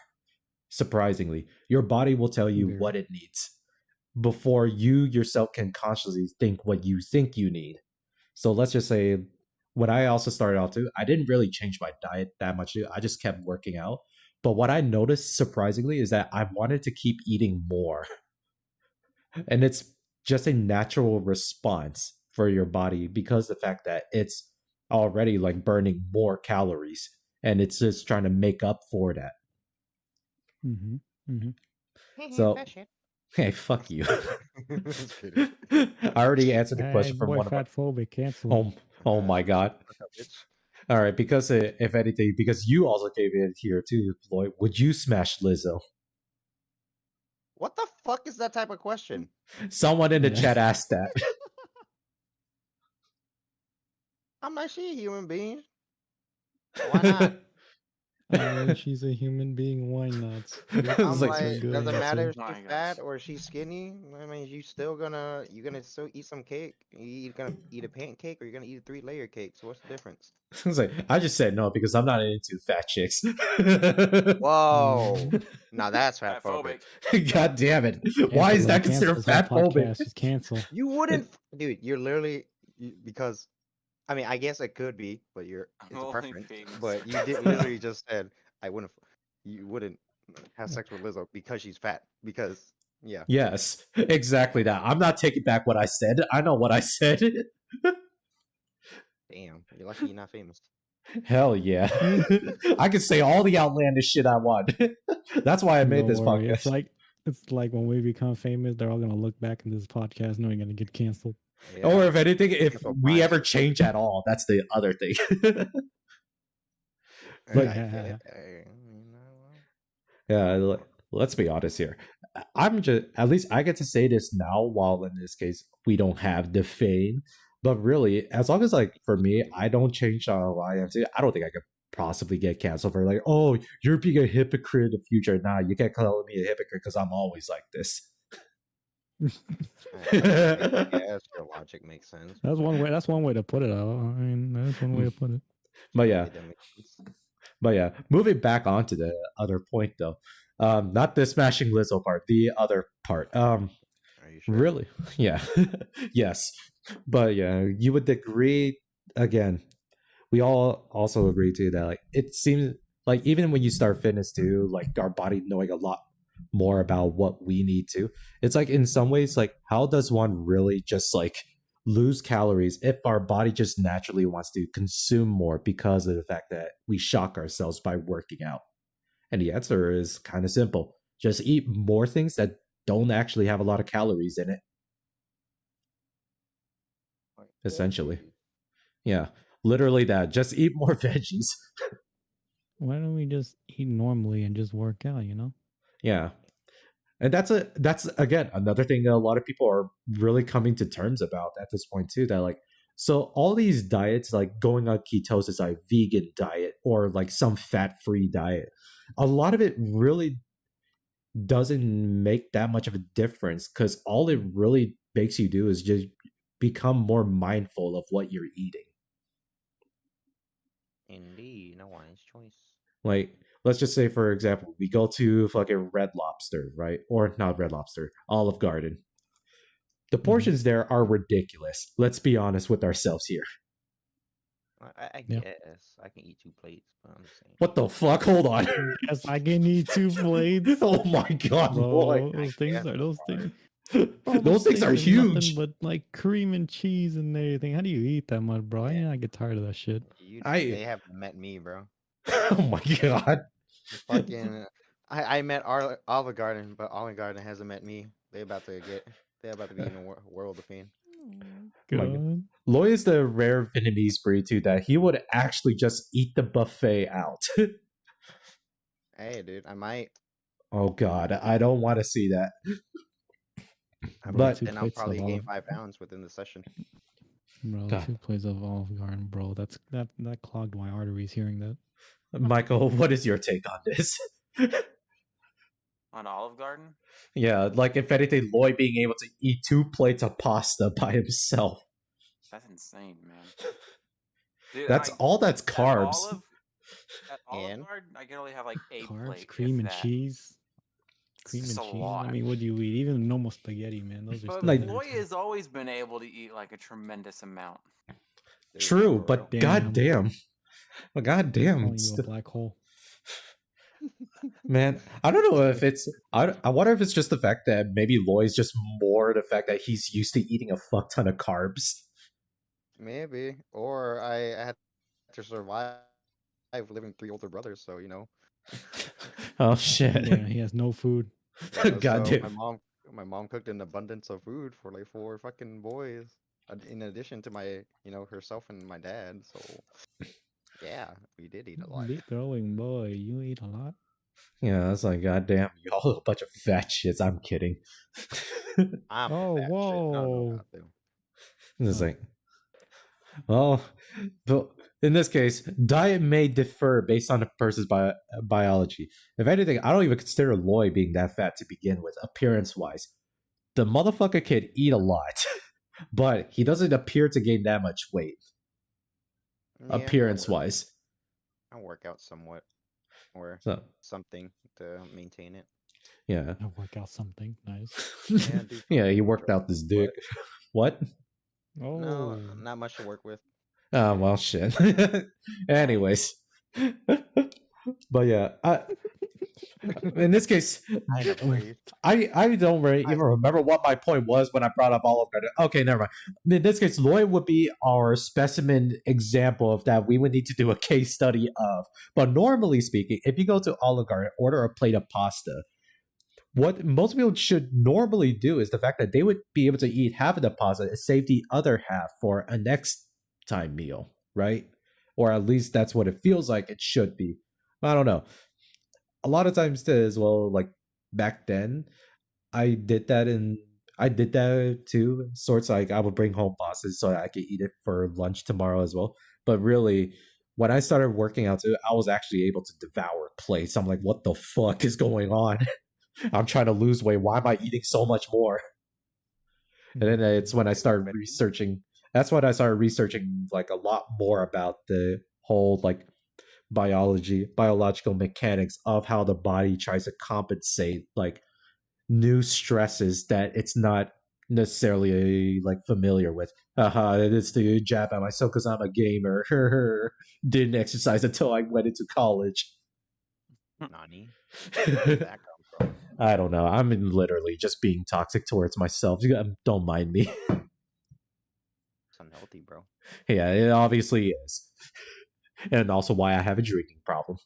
Surprisingly, your body will tell you what it needs before you yourself can consciously think what you think you need. So let's just say when I also started off too, I didn't really change my diet that much. I just kept working out. But what I noticed surprisingly is that I wanted to keep eating more. And it's just a natural response for your body because the fact that it's already like burning more calories and it's just trying to make up for that. So, hey, fuck you. I already answered the question from one of fatphobic, cancel. Oh my god. All right, because if anything, because you also gave it here too, Lloyd, would you smash Lizzo? What the fuck is that type of question? Someone in the chat asked that. I'm not she a human being. Why not? She's a human being. Why not? I'm like, like, good doesn't matter if answer. she's My fat gosh. or she's skinny. I mean, you're gonna still eat some cake. You're gonna eat a pancake or you're gonna eat a 3-layer cake. So what's the difference? I was like, I just said no because I'm not into fat chicks. Whoa, now that's fat phobic. God damn it! Why is that considered fat phobic? Just cancel. You wouldn't, dude. You're literally because, I mean, I guess it could be, but it's a only preference. famous. But you did literally just said you wouldn't have sex with Lizzo because she's fat. Because yeah. Yes, exactly that. I'm not taking back what I said. I know what I said. Damn, you're lucky you're not famous. Hell yeah. I can say all the outlandish shit I want. That's why I made this podcast. It's like when we become famous, they're all gonna look back in this podcast knowing gonna get canceled. Yeah. Or if anything, if we ever change at all, that's the other thing. Yeah, let's be honest here. I'm just, at least I get to say this now, while in this case we don't have the fame. But really, as long as, like, for me, I don't change how I am, I don't think I could possibly get canceled for like, oh, you're being a hypocrite in the future. Nah, you can't call me a hypocrite because I'm always like this. Yes, your logic makes sense. That's one way. That's one way to put it. I mean, that's one way to put it. But yeah, moving back onto the other point though, not the smashing Lizzo part, the other part. Are you sure? Really? Yeah. Yes. But yeah, you would agree again. We all also agree too that, like, it seems like even when you start fitness too, like, our body knowing a lot more about what we need to. It's like, in some ways, like, how does one really just like lose calories if our body just naturally wants to consume more because of the fact that we shock ourselves by working out? And the answer is kind of simple. Just eat more things that don't actually have a lot of calories in it. Essentially. Yeah. Literally that. Just eat more veggies. Why don't we just eat normally and just work out, you know? Yeah. And that's again another thing that a lot of people are really coming to terms about at this point too. That, like, so all these diets, like going on ketosis, like vegan diet or like some fat-free diet, a lot of it really doesn't make that much of a difference, because all it really makes you do is just become more mindful of what you're eating. Indeed, no one's choice. Like, let's just say, for example, we go to fucking Red Lobster, right? Or not Red Lobster, Olive Garden. The portions there are ridiculous. Let's be honest with ourselves here. I guess I can eat 2 plates, but I'm just saying. What the fuck? Hold on. Yes, I can eat 2 plates. Oh my god, bro! boy. Those things Those things are huge. But like cream and cheese and everything. How do you eat that much, bro? I get tired of that shit. They haven't met me, bro. Oh my god. Fucking, I met Olive Garden, but Olive Garden hasn't met me. They're about to be in a world of pain. Loy is the rare Vietnamese breed too that he would actually just eat the buffet out. Hey, dude, I might. Oh god, I don't want to see that. But then I'll probably gain 5 pounds within the session. Bro, god. 2 plates of Olive Garden, bro. That clogged my arteries hearing that. Michael, what is your take on this? On Olive Garden? Yeah, like, if anything, Lloyd being able to eat 2 plates of pasta by himself. That's insane, man. Dude, that's all that's carbs. At Olive Garden, I can only have like 8 carbs, plates. Cream and cheese. Cream and cheese. I mean, what do you eat? Even normal spaghetti, man. Those are still like, Lloyd has always been able to eat like a tremendous amount. True, but goddamn. But goddamn. You a black hole. Man, I don't know if it's. I wonder if it's just the fact that maybe Lloyd's just more the fact that he's used to eating a fuck ton of carbs. Maybe. Or I had to survive living with 3 older brothers, so, you know. Oh shit. Yeah, he has no food. Yeah, goddamn. My mom cooked an abundance of food for like 4 fucking boys. in addition to my, herself and my dad. So yeah, we did eat a lot. Big growing boy, you eat a lot. Yeah, it's like, goddamn, y'all a bunch of fat shits. I'm kidding. I'm Oh, fat shit. No, whoa. not them. It's like, well, but in this case, diet may differ based on a person's biology. If anything, I don't even consider Lloyd being that fat to begin with, appearance-wise. The motherfucker can eat a lot, but he doesn't appear to gain that much weight, Yeah, appearance-wise. I work out somewhat, or So, something to maintain it. yeah. I work out something nice. Yeah, Yeah, he worked out this dick. What? Oh, No, not much to work with. Oh, well, shit. Anyways. But yeah, in this case, I don't really even remember what my point was when I brought up Olive Garden. Okay, never mind. In this case, Lloyd would be our specimen example of that we would need to do a case study of. But normally speaking, if you go to Olive Garden, order a plate of pasta, what most people should normally do is the fact that they would be able to eat half of the pasta and save the other half for a next time meal, right? Or at least that's what it feels like it should be. I don't know. A lot of times as well, like back then, I did that too. Sorts like I would bring home pasta so that I could eat it for lunch tomorrow as well. But really, when I started working out too, I was actually able to devour plates. I'm like, what the fuck is going on? I'm trying to lose weight. Why am I eating so much more? And then it's when I started researching. That's when I started researching like a lot more about the whole like biological mechanics of how the body tries to compensate like new stresses that it's not necessarily like familiar with. It's the jab at myself because I'm a gamer. Didn't exercise until I went into college. Nani? Where did that come from? I don't know. I'm literally just being toxic towards myself. Don't mind me. It's unhealthy, bro. Yeah, it obviously is. And also why I have a drinking problem.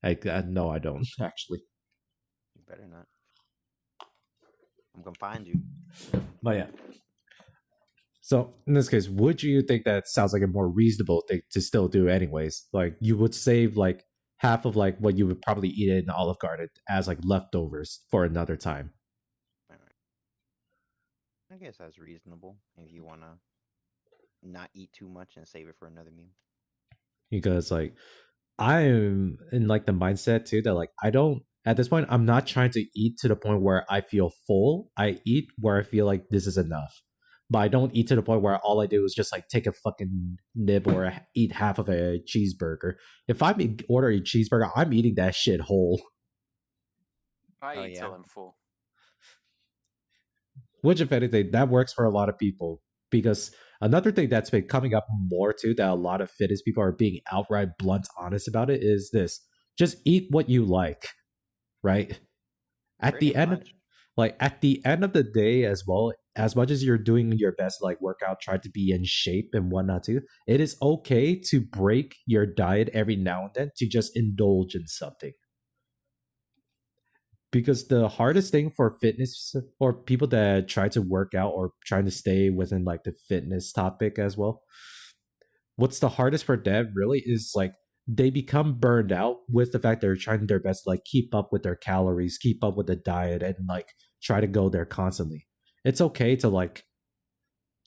No, I don't, actually. You better not. I'm gonna find you. But yeah. So in this case, would you think that sounds like a more reasonable thing to still do anyways? Like you would save like half of like what you would probably eat in Olive Garden as like leftovers for another time. I guess that's reasonable if you wanna not eat too much and save it for another meal. Because like I'm in like the mindset too that like I don't at this point I'm not trying to eat to the point where I feel full. I eat where I feel like this is enough. But I don't eat to the point where all I do is just like take a fucking nib or eat half of a cheeseburger. If I order a cheeseburger, I'm eating that shit whole. I eat till I'm full. Which, if anything, that works for a lot of people. Because another thing that's been coming up more too, that a lot of fitness people are being outright blunt honest about it, is this: just eat what you like, right? At the end of the day as well, as much as you're doing your best to like work out, try to be in shape and whatnot too, it is okay to break your diet every now and then to just indulge in something. Because the hardest thing for fitness or people that try to work out or trying to stay within like the fitness topic as well, what's the hardest for them really is like they become burned out with the fact they're trying their best to like keep up with their calories, keep up with the diet, and like try to go there constantly. It's okay to like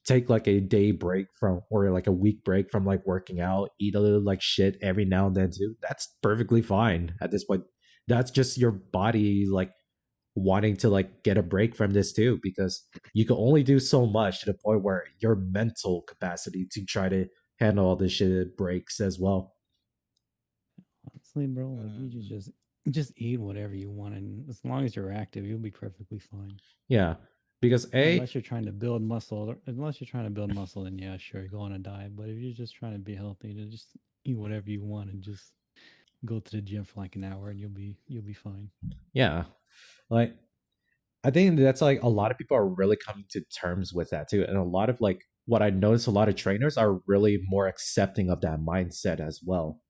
take like a day break from or like a week break from like working out, eat a little like shit every now and then too. That's perfectly fine at this point. That's just your body like wanting to like get a break from this too, because you can only do so much to the point where your mental capacity to try to handle all this shit breaks as well. Honestly, bro, like you just eat whatever you want, and as long as you're active, you'll be perfectly fine. Yeah, because unless you're trying to build muscle, then yeah, sure, go on a diet. But if you're just trying to be healthy, then just eat whatever you want and just go to the gym for like an hour, and you'll be fine. Yeah, like I think that's like a lot of people are really coming to terms with that too, and a lot of like what I notice, a lot of trainers are really more accepting of that mindset as well.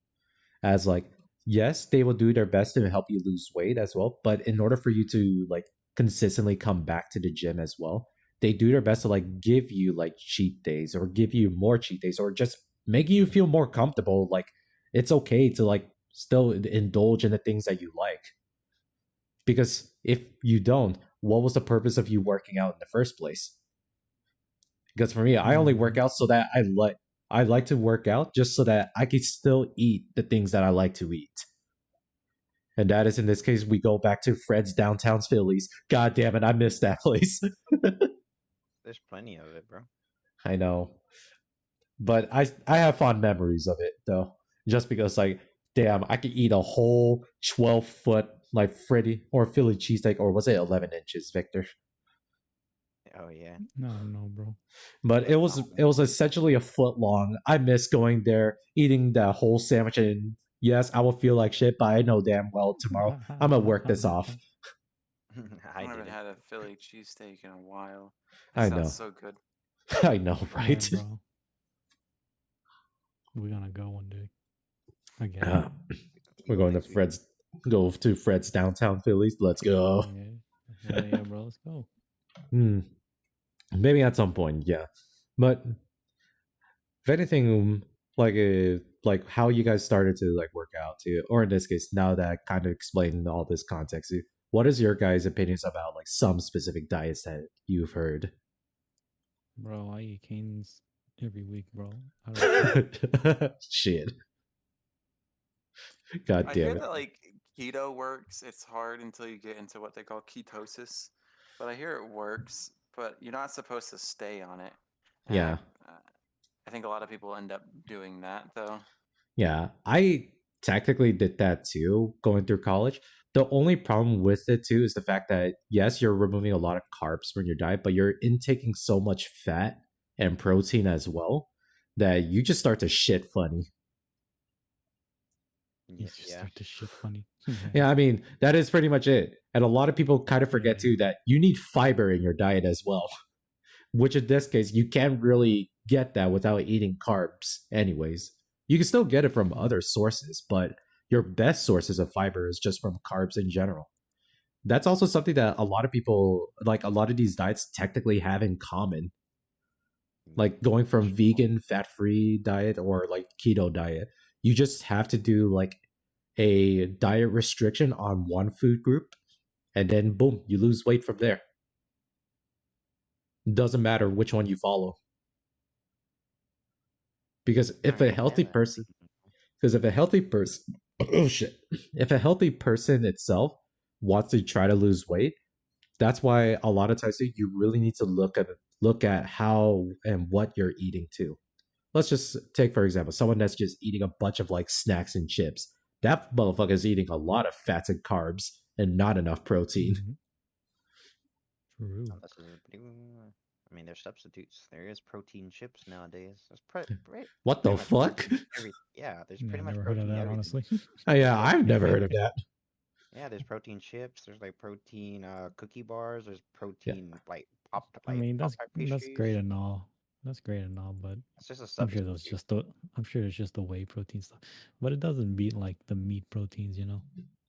As like, yes, they will do their best to help you lose weight as well, but in order for you to like consistently come back to the gym as well, they do their best to like give you like cheat days or give you more cheat days or just making you feel more comfortable. Like it's okay to like still indulge in the things that you like. Because if you don't, what was the purpose of you working out in the first place? Because for me, I only work out so that I like to work out just so that I can still eat the things that I like to eat. And that is, in this case, we go back to Fred's Downtown Phillies. God damn it, I miss that place. There's plenty of it, bro. I know. But I have fond memories of it, though. Just because, like, damn, I could eat a whole 12-foot, like, Freddy or Philly cheesesteak, or was it 11 inches, Victor? Oh, yeah. No, bro. But it was essentially a foot long. I miss going there, eating that whole sandwich, and yes, I will feel like shit, but I know damn well tomorrow I'm gonna work this off. I haven't had a Philly cheesesteak in a while. I know. So good. I know, right? Yeah, bro. We're gonna go one day. Again. We're going to Fred's Downtown Phillies. Let's go. Yeah, bro. Let's go. Maybe at some point, yeah. But if anything, like how you guys started to like work out too, or in this case, now that I kind of explained all this context, what is your guys' opinions about like some specific diets that you've heard? Bro, I eat canes every week, bro. Shit. God damn it. I hear that like keto works. It's hard until you get into what they call ketosis, but I hear it works. But you're not supposed to stay on it. And yeah. I think a lot of people end up doing that, though. Yeah, I technically did that too, going through college. The only problem with it too is the fact that, yes, you're removing a lot of carbs from your diet, but you're intaking so much fat and protein as well that you just start to shit funny. You just start to shit funny. Yeah, I mean, that is pretty much it. And a lot of people kind of forget too that you need fiber in your diet as well, which in this case, you can't really get that without eating carbs anyways. You can still get it from other sources, but your best sources of fiber is just from carbs in general. That's also something that a lot of people, like a lot of these diets technically have in common. Like going from vegan, fat-free diet or like keto diet, you just have to do like a diet restriction on one food group, and then boom, you lose weight from there. Doesn't matter which one you follow. Because if a healthy person, oh shit, if a healthy person itself wants to try to lose weight, that's why a lot of times you really need to look at how and what you're eating too. Let's just take, for example, someone that's just eating a bunch of like snacks and chips. That motherfucker is eating a lot of fats and carbs and not enough protein. True. I mean, there's substitutes. There is protein chips nowadays. What the fuck? Yeah, there's pretty much protein. Never heard of that, honestly. Yeah, I've never heard of that. Yeah, there's protein chips. There's like protein cookie bars. There's protein like pop. I mean, that's great and all. That's great and all, but it's just a substitute. I'm sure it's just the whey protein stuff, but it doesn't beat like the meat proteins, you know.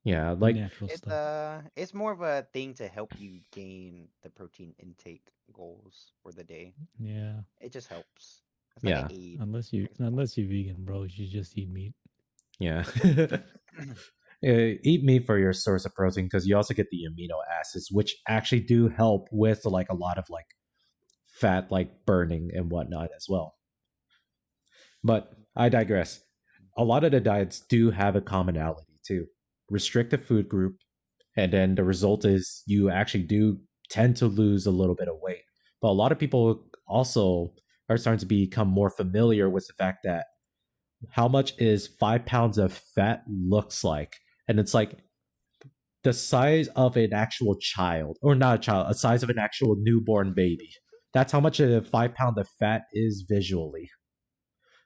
Yeah, like natural stuff. It's more of a thing to help you gain the protein intake goals for the day. Yeah, it just helps. It's yeah, like aid. unless you're vegan, bro, you just eat meat. Yeah. Eat meat for your source of protein, because you also get the amino acids, which actually do help with like a lot of like fat like burning and whatnot as well. But I digress. A lot of the diets do have a commonality too. Restrict the food group, and then the result is you actually do tend to lose a little bit of weight. But a lot of people also are starting to become more familiar with the fact that how much is 5 pounds of fat looks like. And it's like the size of an actual child, or not a child, a size of an actual newborn baby. That's how much a 5 pound of fat is visually.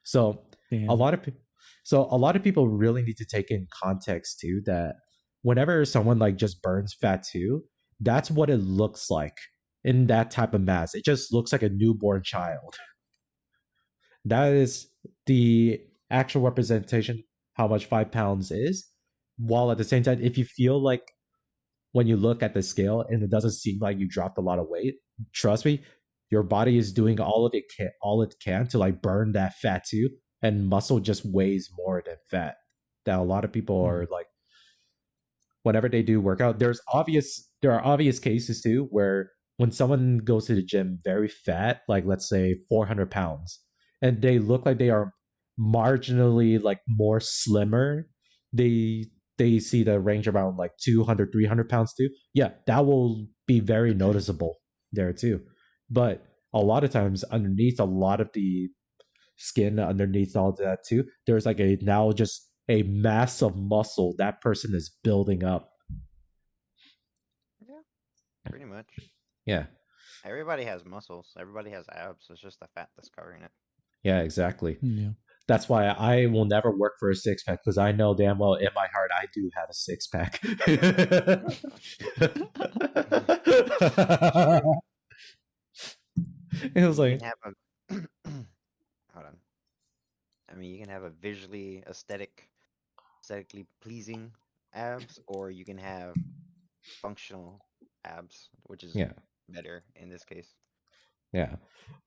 So a lot of people really need to take in context too, that whenever someone like just burns fat too, that's what it looks like in that type of mass. It just looks like a newborn child. That is the actual representation how much 5 pounds is. While at the same time, if you feel like when you look at the scale and it doesn't seem like you dropped a lot of weight, trust me, your body is doing all it can to like burn that fat too, and muscle just weighs more than fat. That a lot of people are like, whenever they do workout, there are obvious cases too where when someone goes to the gym very fat, like let's say 400 pounds, and they look like they are marginally like more slimmer, they see the range around like 200, 300 pounds too. Yeah, that will be very noticeable there too. But a lot of times underneath a lot of the skin, underneath all that too, there's like just a mass of muscle that person is building up. Yeah, pretty much. Yeah. Everybody has muscles. Everybody has abs. It's just the fat that's covering it. Yeah, exactly. Yeah. That's why I will never work for a six pack, because I know damn well in my heart I do have a six pack. It was like, hold on. I mean, you can have a aesthetically pleasing abs, or you can have functional abs, which is better in this case. Yeah.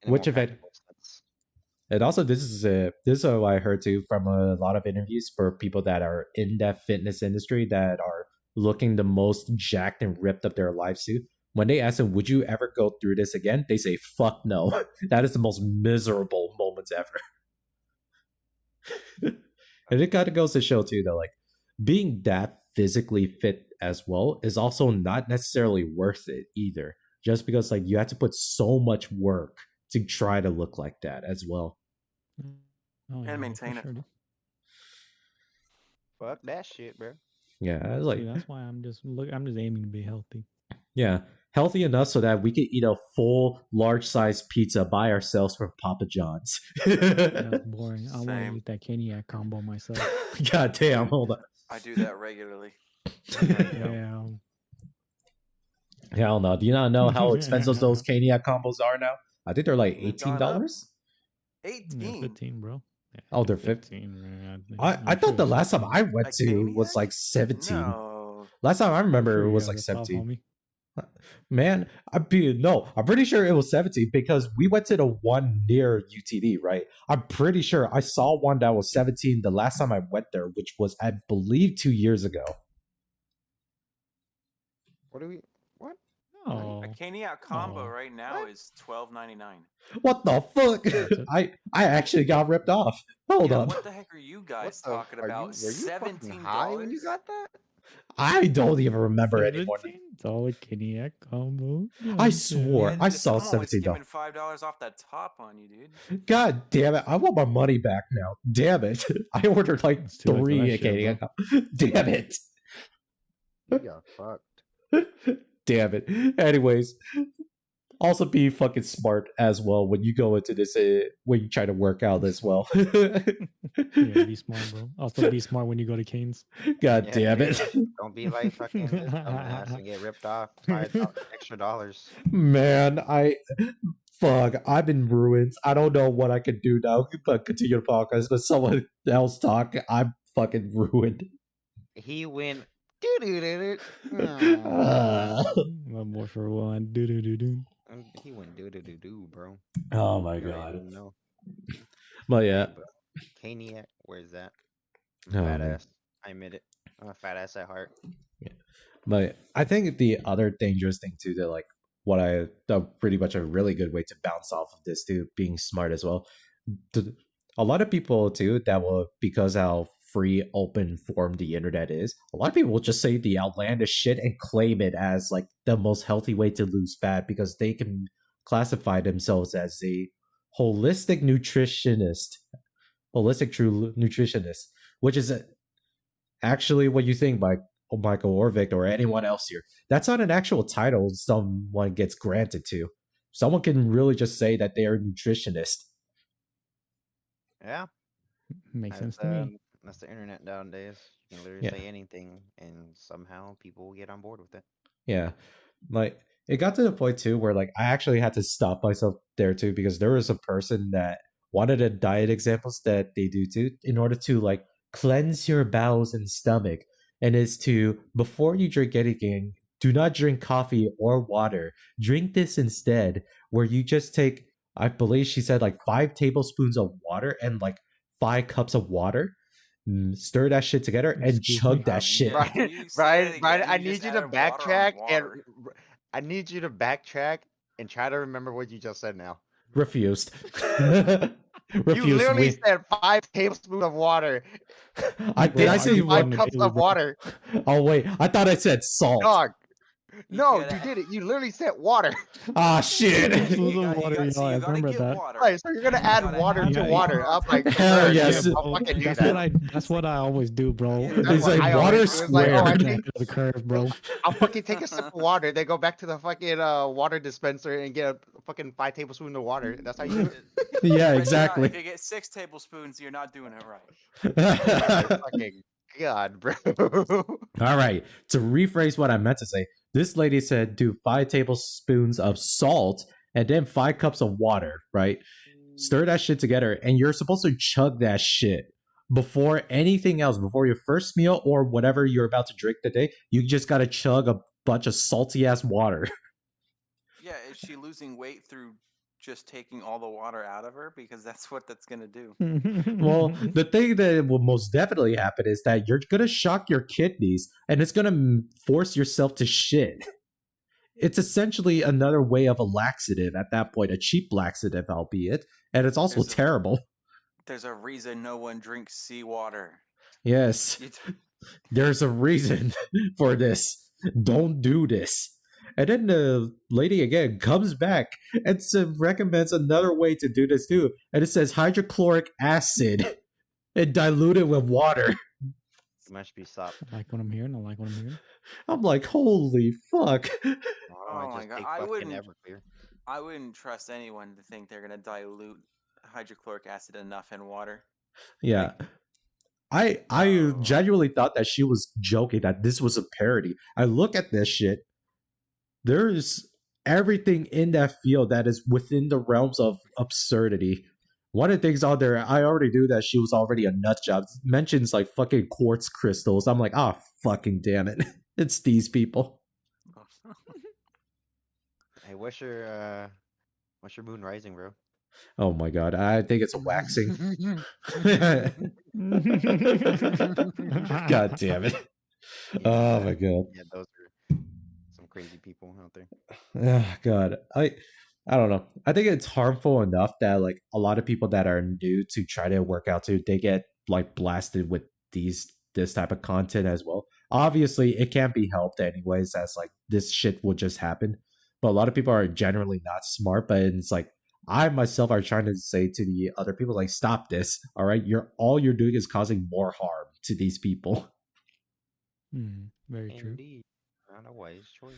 Which event? And also, this is what I heard too from a lot of interviews for people that are in that fitness industry that are looking the most jacked and ripped up their lives too. When they ask them, "Would you ever go through this again?" They say, "Fuck no." That is the most miserable moments ever. And it kind of goes to show too that like being that physically fit as well is also not necessarily worth it either. Just because like you have to put so much work to try to look like that as well. And maintain it. Sure. Fuck that shit, bro. Yeah, like see, that's why I'm just aiming to be healthy. Yeah, healthy enough so that we could eat a full large-sized pizza by ourselves from Papa John's. That's boring. I want to eat that Caniac combo myself. God damn, hold on. I do that regularly. Yeah. Hell no. Do you not know how expensive those Caniac combos are now? I think they're like $18. 18? Yeah, 15, bro. Yeah, oh, they're 15. Man. I thought the last time I went to was like 17. No. Last time I remember it was like 17. Man, I'm pretty sure it was 17 because we went to the one near UTD, right? I'm pretty sure I saw one that was 17 the last time I went there, which was, I believe, 2 years ago. What? Oh. A Caniac combo right now is $12.99. What the fuck? I actually got ripped off. Hold up. What the heck are you guys talking about? $17 high when you got that? I don't even remember anymore. $17 Caniac combo. I swore I saw $17. $5 off that top on you, dude. God damn it! I want my money back now. Damn it! I ordered like 3 Caniac. Damn it! You got fucked. Damn it. Anyways, also be fucking smart as well when you go into this, when you try to work out as well. Yeah, be smart, bro. Also be smart when you go to Cane's. God damn it. Don't be like fucking this dumbass and get ripped off $5 extra. Man, I've been ruined. I don't know what I can do now but continue the podcast, but someone else talk. I'm fucking ruined. He went One more for one. Do. He went do, bro. Oh my god. But yeah. Caniac, where's that? Fat ass. I admit it. I'm a fat ass at heart. Yeah. But I think the other dangerous thing too, that like pretty much a really good way to bounce off of this too, being smart as well. A lot of people too that will, because how free, open form the internet is, a lot of people will just say the outlandish shit and claim it as like the most healthy way to lose fat because they can classify themselves as a holistic nutritionist, true nutritionist, which is actually what you think by Michael Orvik or anyone else here. That's not an actual title someone gets granted to. Someone can really just say that they are a nutritionist. Yeah. Makes sense to me. That's the internet nowadays. You can literally say anything and somehow people will get on board with it. Yeah. Like it got to the point too where like I actually had to stop myself there too, because there was a person that wanted a diet examples that they do too in order to like cleanse your bowels and stomach. And it's to, before you drink anything, do not drink coffee or water. Drink this instead, where you just take, I believe she said like 5 tablespoons of water and like 5 cups of water. Stir that shit together and chug that shit. Brian, I need you to backtrack I need you to backtrack and try to remember what you just said now. Refused. You literally said 5 tablespoons of water. Did I say 5 cups of water? Oh wait, I thought I said salt. Dog. No, you did it. You literally said water. Ah, shit. I remember that. Right, so you're gonna add water to water. I'm like, hell yes. That's what I always do, bro. It's like water squared. The curve, bro. I'll fucking take a sip of water, then go back to the fucking water dispenser and get a fucking 5 tablespoons of water. That's how you do it. Yeah, exactly. If you get 6 tablespoons, you're not doing it right. Fucking God, bro. All right. To rephrase what I meant to say, this lady said do 5 tablespoons of salt and then 5 cups of water, right? Stir that shit together, and you're supposed to chug that shit before anything else, before your first meal or whatever you're about to drink today. You just gotta chug a bunch of salty ass water. Yeah, is she losing weight through just taking all the water out of her? Because that's what that's gonna do. Well, the thing that will most definitely happen is that you're gonna shock your kidneys and it's gonna force yourself to shit. It's essentially another way of a laxative at that point, a cheap laxative, albeit, and it's also terrible. There's a reason no one drinks seawater. Yes, there's a reason for this. Don't do this. And then the lady again comes back and recommends another way to do this too. And it says hydrochloric acid and dilute it with water. It must be stopped. I like what I'm hearing. I like what I'm hearing. I'm like, holy fuck. Oh my god. I wouldn't trust anyone to think they're going to dilute hydrochloric acid enough in water. Yeah. I genuinely thought that she was joking, that this was a parody. I look at this shit. There's everything in that field that is within the realms of absurdity. One of the things out there, I already knew that she was already a nut job. Mentions like fucking quartz crystals. I'm like, oh, fucking damn it. It's these people. Hey, what's your moon rising, bro? Oh my god, I think it's a waxing. God damn it. Yeah, oh my god. Yeah, those are some crazy people out there. Oh god. I don't know. I think it's harmful enough that like a lot of people that are new to try to work out too, they get like blasted with this type of content as well. Obviously, it can't be helped anyways, as like this shit will just happen. But a lot of people are generally not smart, but it's like I myself are trying to say to the other people, like, stop this. All right. All you're doing is causing more harm to these people. Very true. Indeed. Not a wise choice.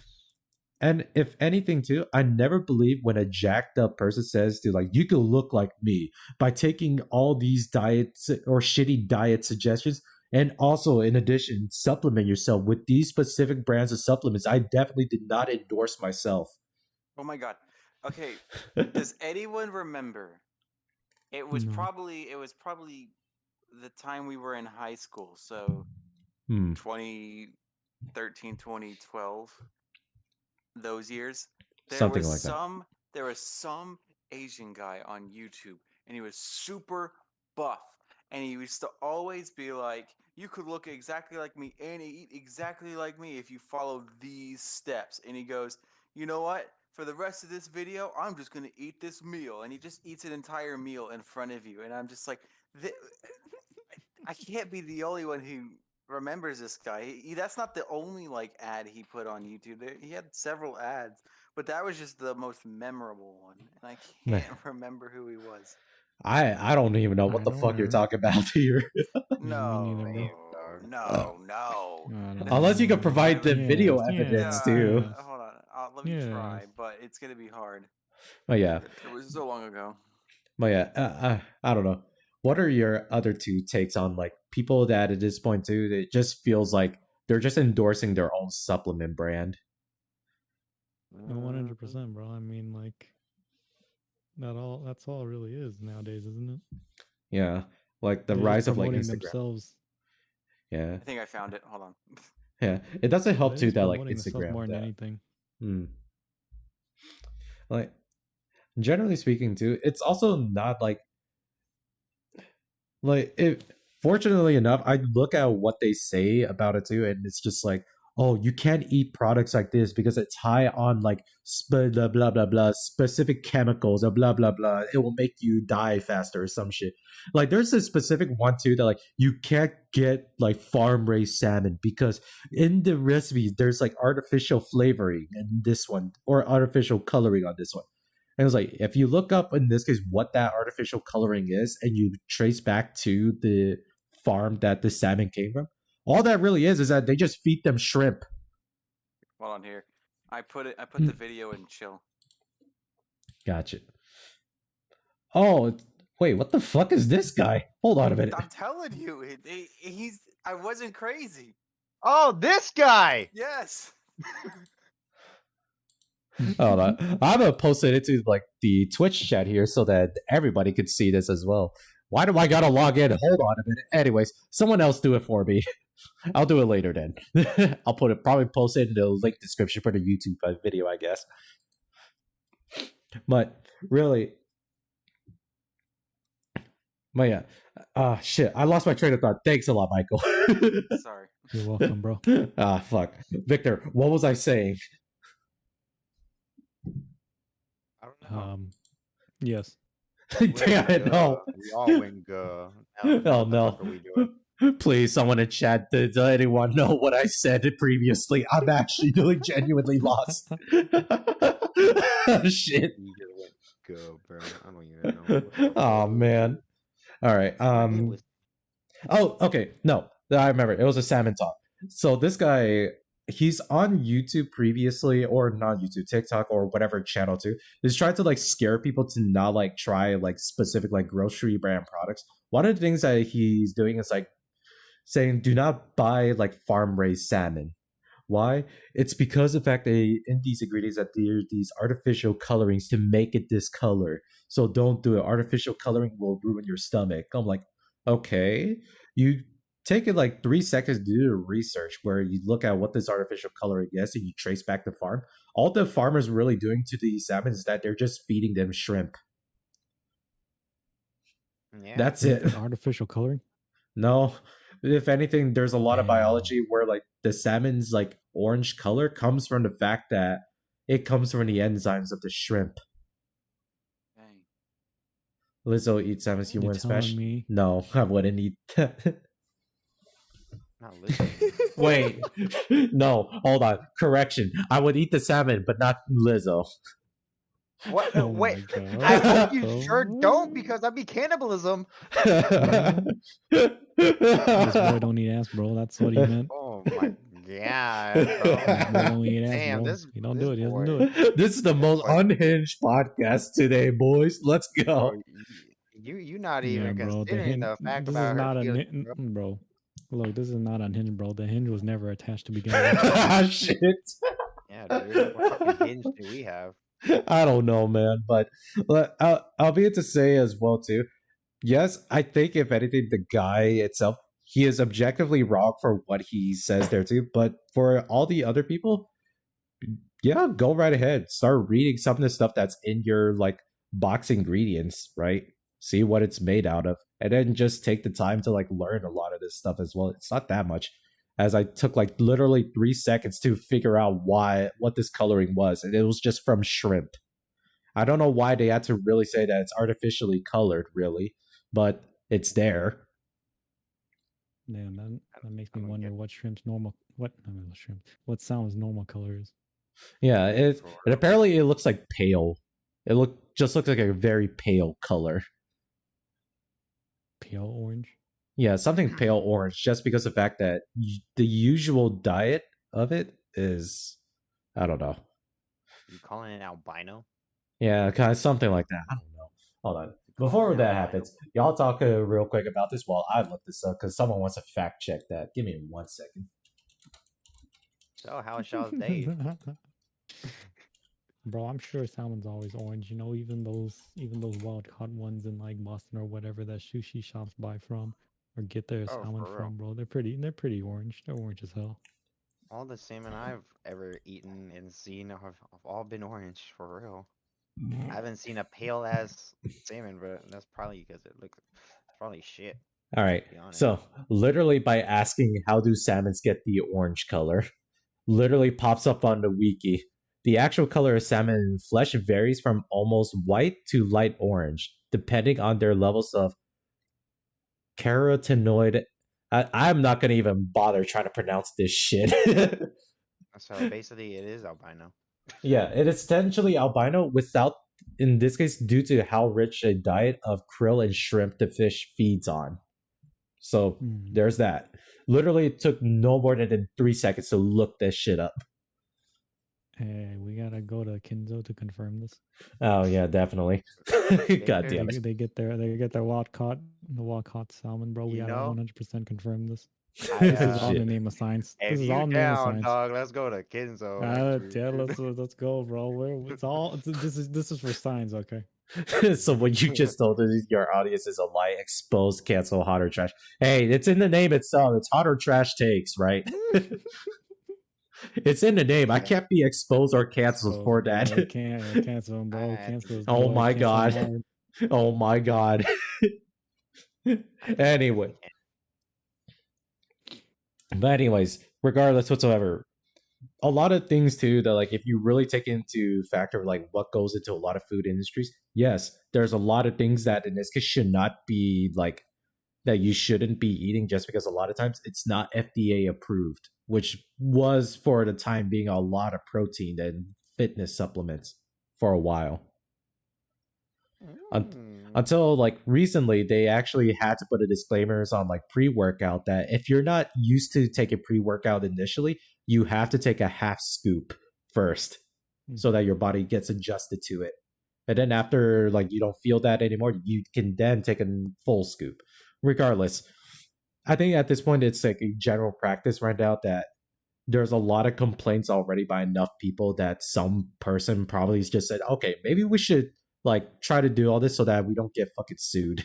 And if anything too, I never believe when a jacked up person says to like, you can look like me by taking all these diets or shitty diet suggestions. And also, in addition, supplement yourself with these specific brands of supplements. I definitely did not endorse myself. Oh my god. Okay. Does anyone remember? It was probably the time we were in high school. So 2013, 2012. Those years. There was some Asian guy on YouTube, and he was super buff. And he used to always be like, you could look exactly like me and eat exactly like me if you follow these steps. And he goes, you know what? For the rest of this video, I'm just going to eat this meal. And he just eats an entire meal in front of you. And I'm just like, I can't be the only one who remembers this guy. That's not the only like ad he put on YouTube. He had several ads, but that was just the most memorable one. And I can't remember who he was. I don't even know what the fuck you're talking about here. No. Unless you can provide the video evidence too. Hold on, let me try, but it's gonna be hard. Oh yeah, it was so long ago. But yeah, I don't know. What are your other two takes on like people that at this point too? It just feels like they're just endorsing their own supplement brand. 100%, bro. I mean, like. That's all it really is nowadays, isn't it? Yeah, like the rise of like Instagram. Themselves. Yeah, I think I found it. Hold on. Yeah, it doesn't help It too is that like promoting themselves Instagram more than that. anything. Like generally speaking too, it's also not like it. Fortunately enough, I look at what they say about it too, and it's just like, oh, you can't eat products like this because it's high on like blah blah blah blah specific chemicals or blah blah blah. It will make you die faster or some shit. Like there's a specific one too that like you can't get like farm raised salmon because in the recipes there's like artificial flavoring in this one or artificial coloring on this one. And it was like, if you look up in this case what that artificial coloring is and you trace back to the farm that the salmon came from, all that really is that they just feed them shrimp. Hold on here. I put the video in chill. Gotcha. Oh, wait, what the fuck is this guy? Hold on a minute. I'm telling you, I wasn't crazy. Oh, this guy! Yes. Hold on. I'm gonna post it into like the Twitch chat here so that everybody could see this as well. Why do I gotta log in? Hold on a minute. Anyways, someone else do it for me. I'll do it later then. I'll probably post it in the link description for the YouTube video, I guess. But really, shit, I lost my train of thought. Thanks a lot, Michael. Sorry. You're welcome, bro. Fuck. Victor, what was I saying? I don't know. Yes. Damn it, no. We all wing. Oh no. Please, someone in chat, does anyone know what I said previously? I'm actually doing genuinely lost. Shit. Go, bro. I don't even know. Oh man. All right. Oh, okay. No, I remember. It was a salmon talk. So this guy, he's on YouTube previously, or not YouTube, TikTok, or whatever channel too. He's trying to like scare people to not like try like specific like grocery brand products. One of the things that he's doing is like saying, do not buy like farm raised salmon. Why? It's because of the fact that in these ingredients that there's these artificial colorings to make it this color. So don't do it. Artificial coloring will ruin your stomach. I'm like, okay. You take it like 3 seconds to do the research where you look at what this artificial coloring is and you trace back the farm. All the farmers really doing to these salmon is that they're just feeding them shrimp. Yeah. That's it. Artificial coloring? No. If anything, there's a lot of biology where like the salmon's like orange color comes from the fact that it comes from the enzymes of the shrimp. Dang. Lizzo eats salmon. You wouldn't smash? No, I wouldn't eat that. Not Lizzo. Wait, no, hold on. Correction. I would eat the salmon, but not Lizzo. What? Wait, I hope you sure don't, because that'd be cannibalism. This boy don't eat ass, bro. That's what he meant. Oh my god, bro. Don't eat ass, Damn, bro. this He don't this do it. He doesn't boy. do it. This is the most unhinged podcast today, boys. Let's go. Bro, you not even bro, considering the fact this about is not her a feelings, bro. Look, this is not unhinged, bro. The hinge was never attached to begin with. Shit. Yeah, dude. What fucking hinge do we have? I don't know, man, but I'll be able to say as well too. Yes, I think if anything, the guy itself, he is objectively wrong for what he says there too. But for all the other people, yeah, go right ahead. Start reading some of the stuff that's in your like box ingredients, right? See what it's made out of, and then just take the time to like learn a lot of this stuff as well. It's not that much, as I took like literally 3 seconds to figure out what this coloring was, and it was just from shrimp. I don't know why they had to really say that it's artificially colored, really, but it's there. Damn, that makes me wonder what shrimp's normal. What salmon's normal color is. Yeah, it apparently it looks like pale. It just looks like a very pale color. Pale orange. Yeah, something pale orange, just because of the fact that the usual diet of it is, I don't know. You calling it albino? Yeah, kind of something like that. I don't know. Hold on. Before that happens, y'all talk real quick about this while I look this up, because someone wants to fact check that. Give me 1 second. So, how is y'all's day? Bro, I'm sure salmon's always orange. You know, even those wild caught ones in like Boston or whatever that sushi shops buy from or get their salmon from, bro. They're pretty orange. They're orange as hell. All the salmon I've ever eaten and seen have all been orange, for real. I haven't seen a pale ass salmon, but that's probably because it's probably shit. All right. So literally by asking how do salmons get the orange color, literally pops up on the wiki. The actual color of salmon in flesh varies from almost white to light orange, depending on their levels of carotenoid. I'm not going to even bother trying to pronounce this shit. So basically, it is albino. Yeah, it is essentially albino without, in this case, due to how rich a diet of krill and shrimp the fish feeds on. So there's that. Literally, it took no more than 3 seconds to look this shit up. Hey, we gotta go to Kinzo to confirm this. Oh yeah, definitely. God damn it! They get their wild caught salmon, bro. We gotta 100% confirm this. This is all in the name of science. This is all in the name of science. Dog, let's go to Kinzo. Let's go, bro. This is for science, okay? So what you just told your audience is a lie. Expose, cancel, hot or trash. Hey, it's in the name itself. It's hot or trash takes, right? It's in the name. I can't be exposed or canceled for that. Can't cancel him, bro. Cancel. Oh my god. Oh my god. Anyway. But anyways, regardless whatsoever, a lot of things too that like if you really take into factor like what goes into a lot of food industries, yes, there's a lot of things that in this case should not be like that you shouldn't be eating just because a lot of times it's not FDA approved, which was for the time being a lot of protein and fitness supplements for a while. Until like recently, they actually had to put a disclaimers on like pre-workout that if you're not used to taking pre-workout initially, you have to take a half scoop first so that your body gets adjusted to it. And then after like you don't feel that anymore, you can then take a full scoop. Regardless, I think at this point it's like a general practice right now that there's a lot of complaints already by enough people that some person probably just said, okay, maybe we should like try to do all this so that we don't get fucking sued.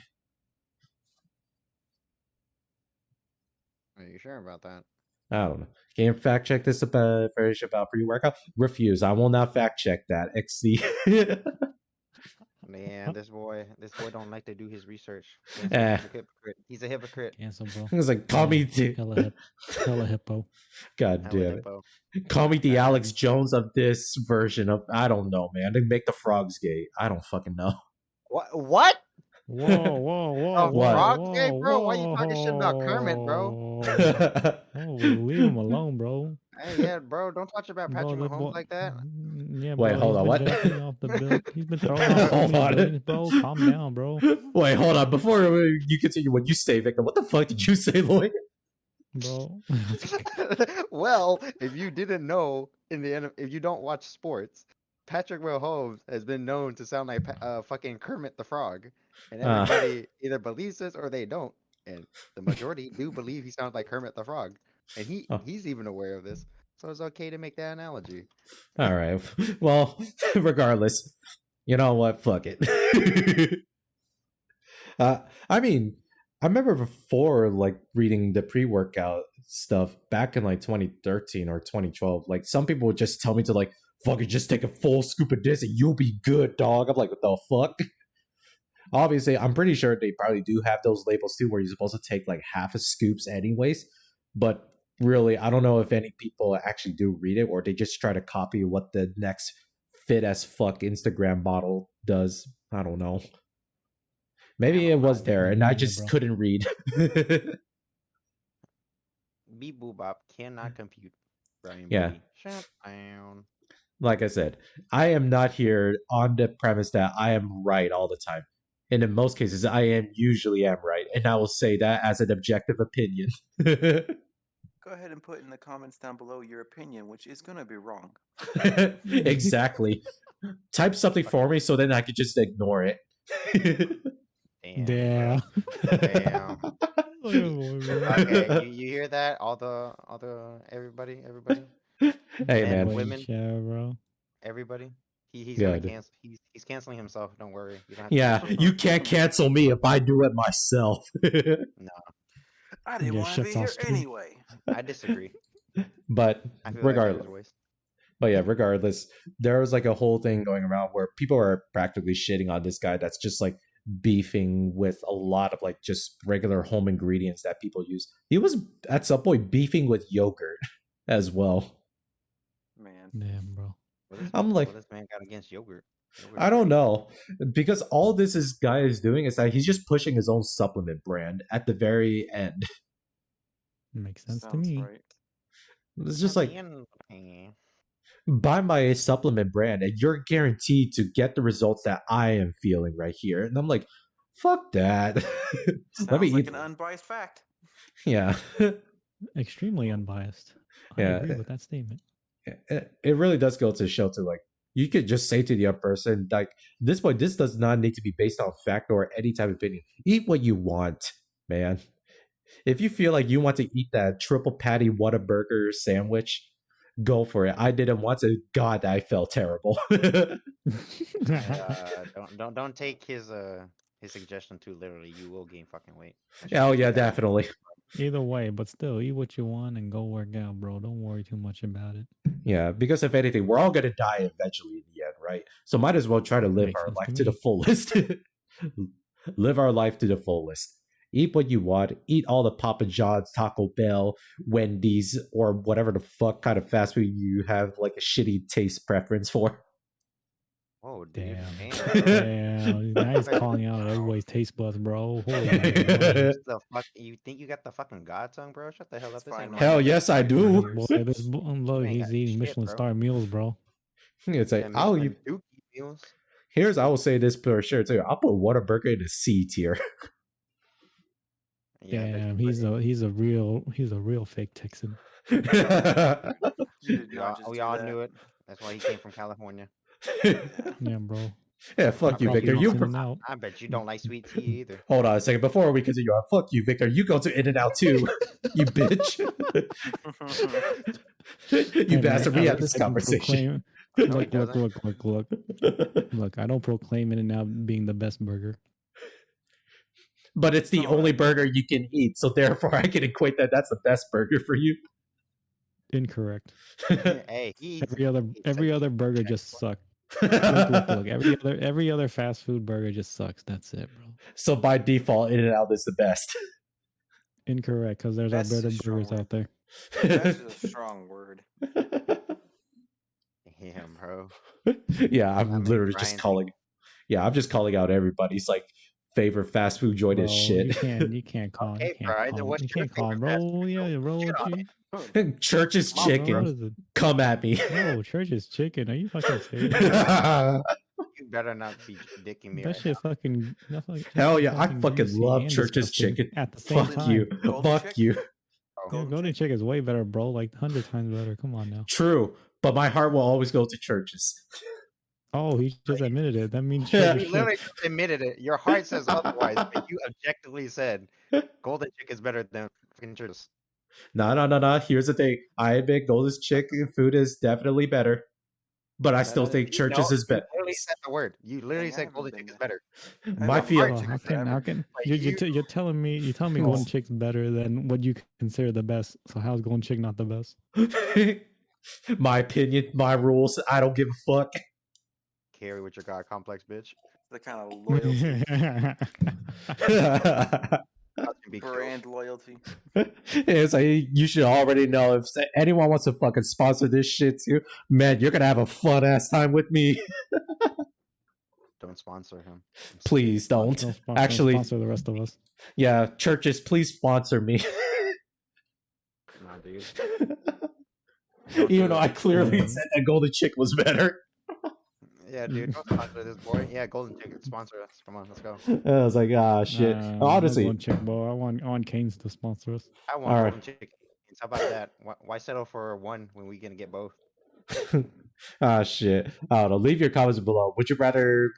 Are you sure about that? I don't know. Can you fact check this about pre-workout? Refuse. I will not fact check that. XC. Man, this boy don't like to do his research. He's a hypocrite. Cancel, bro. He was like, call me hella hippo. God damn it. Call me the Alex Jones of this version of, I don't know, man. They make the frogs gay. I don't fucking know. What? Whoa. Frogs gay, bro? Why you talking shit about Kermit, bro? Leave him alone, bro. Hey, yeah, bro, don't talk about Patrick Mahomes like that. Yeah, wait, hold on, what? He's been throwing off hold on, bro. Calm down, bro. Wait, hold on. Before you continue, what you say, Victor? What the fuck did you say, Lloyd? Bro. Well, if you didn't know, if you don't watch sports, Patrick Mahomes has been known to sound like fucking Kermit the Frog, and everybody either believes this or they don't, and the majority do believe he sounds like Kermit the Frog. And he's even aware of this. So it's okay to make that analogy. All right. Well, regardless, you know what? Fuck it. I mean, I remember before like reading the pre-workout stuff back in like 2013 or 2012, like some people would just tell me to like, fucking just take a full scoop of this and you'll be good, dog. I'm like, what the fuck? Obviously, I'm pretty sure they probably do have those labels too where you're supposed to take like half a scoops anyways. But really, I don't know if any people actually do read it or they just try to copy what the next fit as fuck Instagram model does. I don't know. Maybe it was there and I just couldn't read. Beep boop bop cannot compute. Brian yeah. B. Shut down. Like I said, I am not here on the premise that I am right all the time. And in most cases, I usually am right. And I will say that as an objective opinion. Go ahead and put in the comments down below your opinion, which is going to be wrong. Exactly. Type something for me so then I could just ignore it. Damn. Okay, you hear that? All the everybody. Hey man, women, yeah, bro. Everybody. He's gonna cancel. He's canceling himself. Don't worry. You can't cancel me if I do it myself. No. I didn't want to be here anyway. I disagree. But regardless, there was like a whole thing going around where people are practically shitting on this guy that's just like beefing with a lot of like just regular home ingredients that people use. He was at some point beefing with yogurt as well. Man, damn, bro. I'm like, what this man got against yogurt? I don't know, because all this guy is doing is that he's just pushing his own supplement brand at the very end. Makes sense to me. Right. It's just like, buy my supplement brand and you're guaranteed to get the results that I am feeling right here. And I'm like, fuck that. Let me eat an unbiased fact. Yeah. Extremely unbiased. I agree with that statement. It really does go to show to like, you could just say to the other person, like, this point, this does not need to be based on fact or any type of opinion. Eat what you want, man. If you feel like you want to eat that triple patty Whataburger sandwich, go for it. I didn't want to. God, I felt terrible. Don't take his suggestion too literally. You will gain fucking weight. Oh yeah, definitely. Either way, but still, eat what you want and go work out, bro. Don't worry too much about it. Yeah, because if anything, we're all gonna die eventually in the end, right? So might as well try to live our life to the fullest. Live our life to the fullest. Eat what you want. Eat all the Papa John's, Taco Bell, Wendy's, or whatever the fuck kind of fast food you have like a shitty taste preference for. Oh damn! Damn, now he's calling out everybody's taste buds, bro. The fuck? You think you got the fucking God tongue, bro? Shut the hell up! Hell yes, I do. Boy, look, he's eating Michelin star meals, bro. It's like I will say this for sure too. I'll put Whataburger in a C tier. Damn, he's a real fake Texan. We all knew it. That's why he came from California. Yeah, bro. Yeah, fuck you, Victor. I bet you don't like sweet tea either. Hold on a second. Before we continue on, fuck you, Victor. You go to In-N-Out too, you bitch. You bastard. We had this conversation. Look. Look, I don't proclaim In-N-Out being the best burger. But it's the only burger you can eat, so therefore I can equate that's the best burger for you. Incorrect. Hey, every other burger just sucks. Look. Every other fast food burger just sucks. That's it, bro. So by default, In-N-Out is the best. Incorrect, because there's better burgers out there. That's a strong word. Yeah, bro. Yeah, I'm literally just calling. Yeah, I'm just calling out everybody's like favorite fast food joint is shit. You can't call. You can't call, bro. Yeah, bro. Church's chicken. Come at me. No, Church's chicken. Are you fucking serious? You better not be dicking me. That shit fucking. Hell yeah, I fucking love Church's chicken. At the same Fuck time. you. Fuck you. Golden chicken is way better, bro. Like 100 times better. Come on now. True, but my heart will always go to Church's. Oh, he just admitted it. That means you literally just admitted it. Your heart says otherwise, but you objectively said Golden Chick is better than fucking Church's. No. Here's the thing. I admit Golden Chicken food is definitely better, but I still think Church's is better. You literally said the word. You literally said Golden Chick is better. My feeling. How can you're telling me Golden Chick's better than what you consider the best? So how's Golden Chick not the best? My opinion, my rules. I don't give a fuck. Carry with your God complex, bitch. The kind of loyalty. Brand loyalty. It's like you should already know if anyone wants to fucking sponsor this shit too, man, you're gonna have a fun ass time with me. Don't sponsor him. Please don't. Actually, sponsor the rest of us. Yeah, Church's, please sponsor me. Nah, dude. Even though I clearly said that Golden Chick was better. Yeah, dude, don't sponsor this boy. Yeah, Golden Chicken, sponsor us. Come on, let's go. I was like, shit. Honestly, Golden Chick, bro. I want Canes to sponsor us. I want Golden Chicken. How about that? Why settle for one when we can get both? Shit. I don't know. Leave your comments below. Would you rather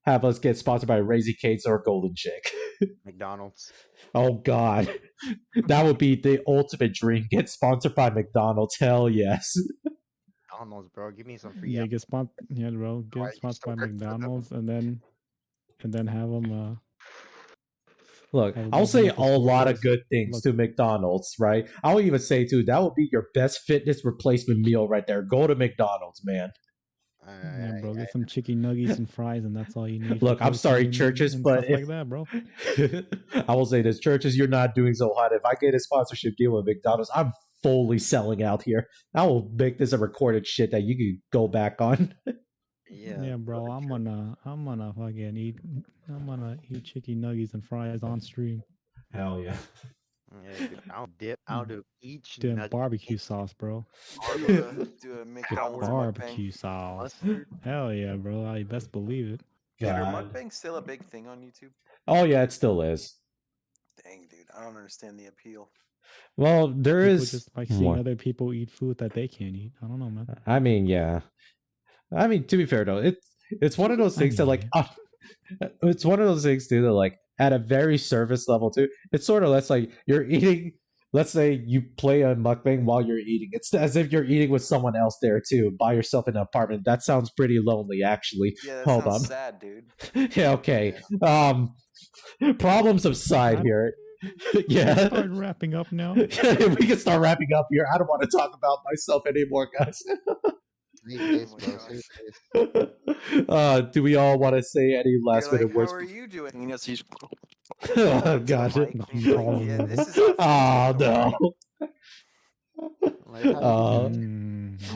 have us get sponsored by Raising Cane's or Golden Chick? McDonald's. Oh God, that would be the ultimate dream. Get sponsored by McDonald's. Hell yes. McDonald's, bro. Give me some free. Yeah, get sponsored. Yeah, bro. Get sponsored by McDonald's, and then have them. Look, I I'll say love a the lot of scores. good things Look. to McDonald's, right? I'll even say too that would be your best fitness replacement meal right there. Go to McDonald's, man. Yeah, bro, get some chicken nuggets and fries, and that's all you need. Look, for I'm sorry, protein churches, and but stuff like that, bro. I will say this, churches, you're not doing so hot. If I get a sponsorship deal with McDonald's, I'm fully selling out here. I will make this a recorded shit that you can go back on. Yeah, bro, I'm gonna fucking eat. I'm gonna eat chicken nuggets and fries on stream. Hell yeah. Yeah, dude, I'll dip out of each Doing nugget. barbecue sauce, bro. Do a McDonald's Barbecue mukbang. sauce. Mustard. Hell yeah, bro. I best believe it. Dude, are God. mukbangs still a big thing on YouTube? Oh yeah, it still is. Dang, dude, I don't understand the appeal. Well, there People is just like seeing other people eat food that they can't eat. I don't know, man. I mean, yeah. I mean, to be fair though, it's one of those things that like it's one of those things too that like at a very surface level too. It's sort of less like you're eating. Let's say you play a mukbang while you're eating. It's as if you're eating with someone else there too, by yourself in an apartment. That sounds pretty lonely, actually. Yeah, that Hold sounds on. sad, dude. Yeah, okay. Problems aside here. Yeah. Start wrapping up now. We can start wrapping up here. I don't want to talk about myself anymore, guys. Do we all want to say any last You're minute like, words? how are you doing? You know, so you Oh, God. yeah, this is Oh, no.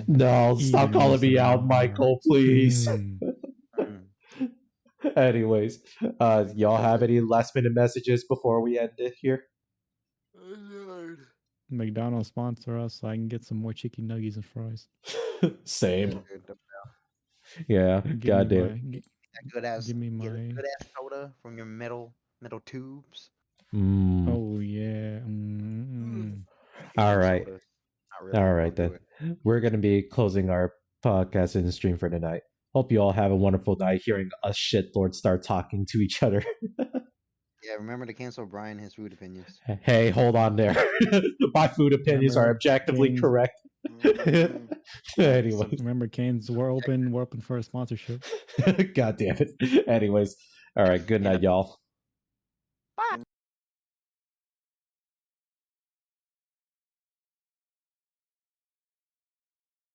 No, stop calling me out, Michael, please. Anyways, y'all have any last minute messages before we end it here? McDonald's sponsor us so I can get some more chicken nuggets and fries. Same. Yeah, goddamn. Good ass. Give me my good ass soda from your metal tubes. Oh yeah. All right. All right then. We're gonna be closing our podcast and stream for tonight. Hope you all have a wonderful night hearing us shitlords start talking to each other. Yeah, remember to cancel Brian his food opinions. Hey, hold on there. My food opinions are objectively Kane's- correct. Anyway. Remember, Canes, we're open for a sponsorship. God damn it. Anyways. All right. Good night, y'all. Bye.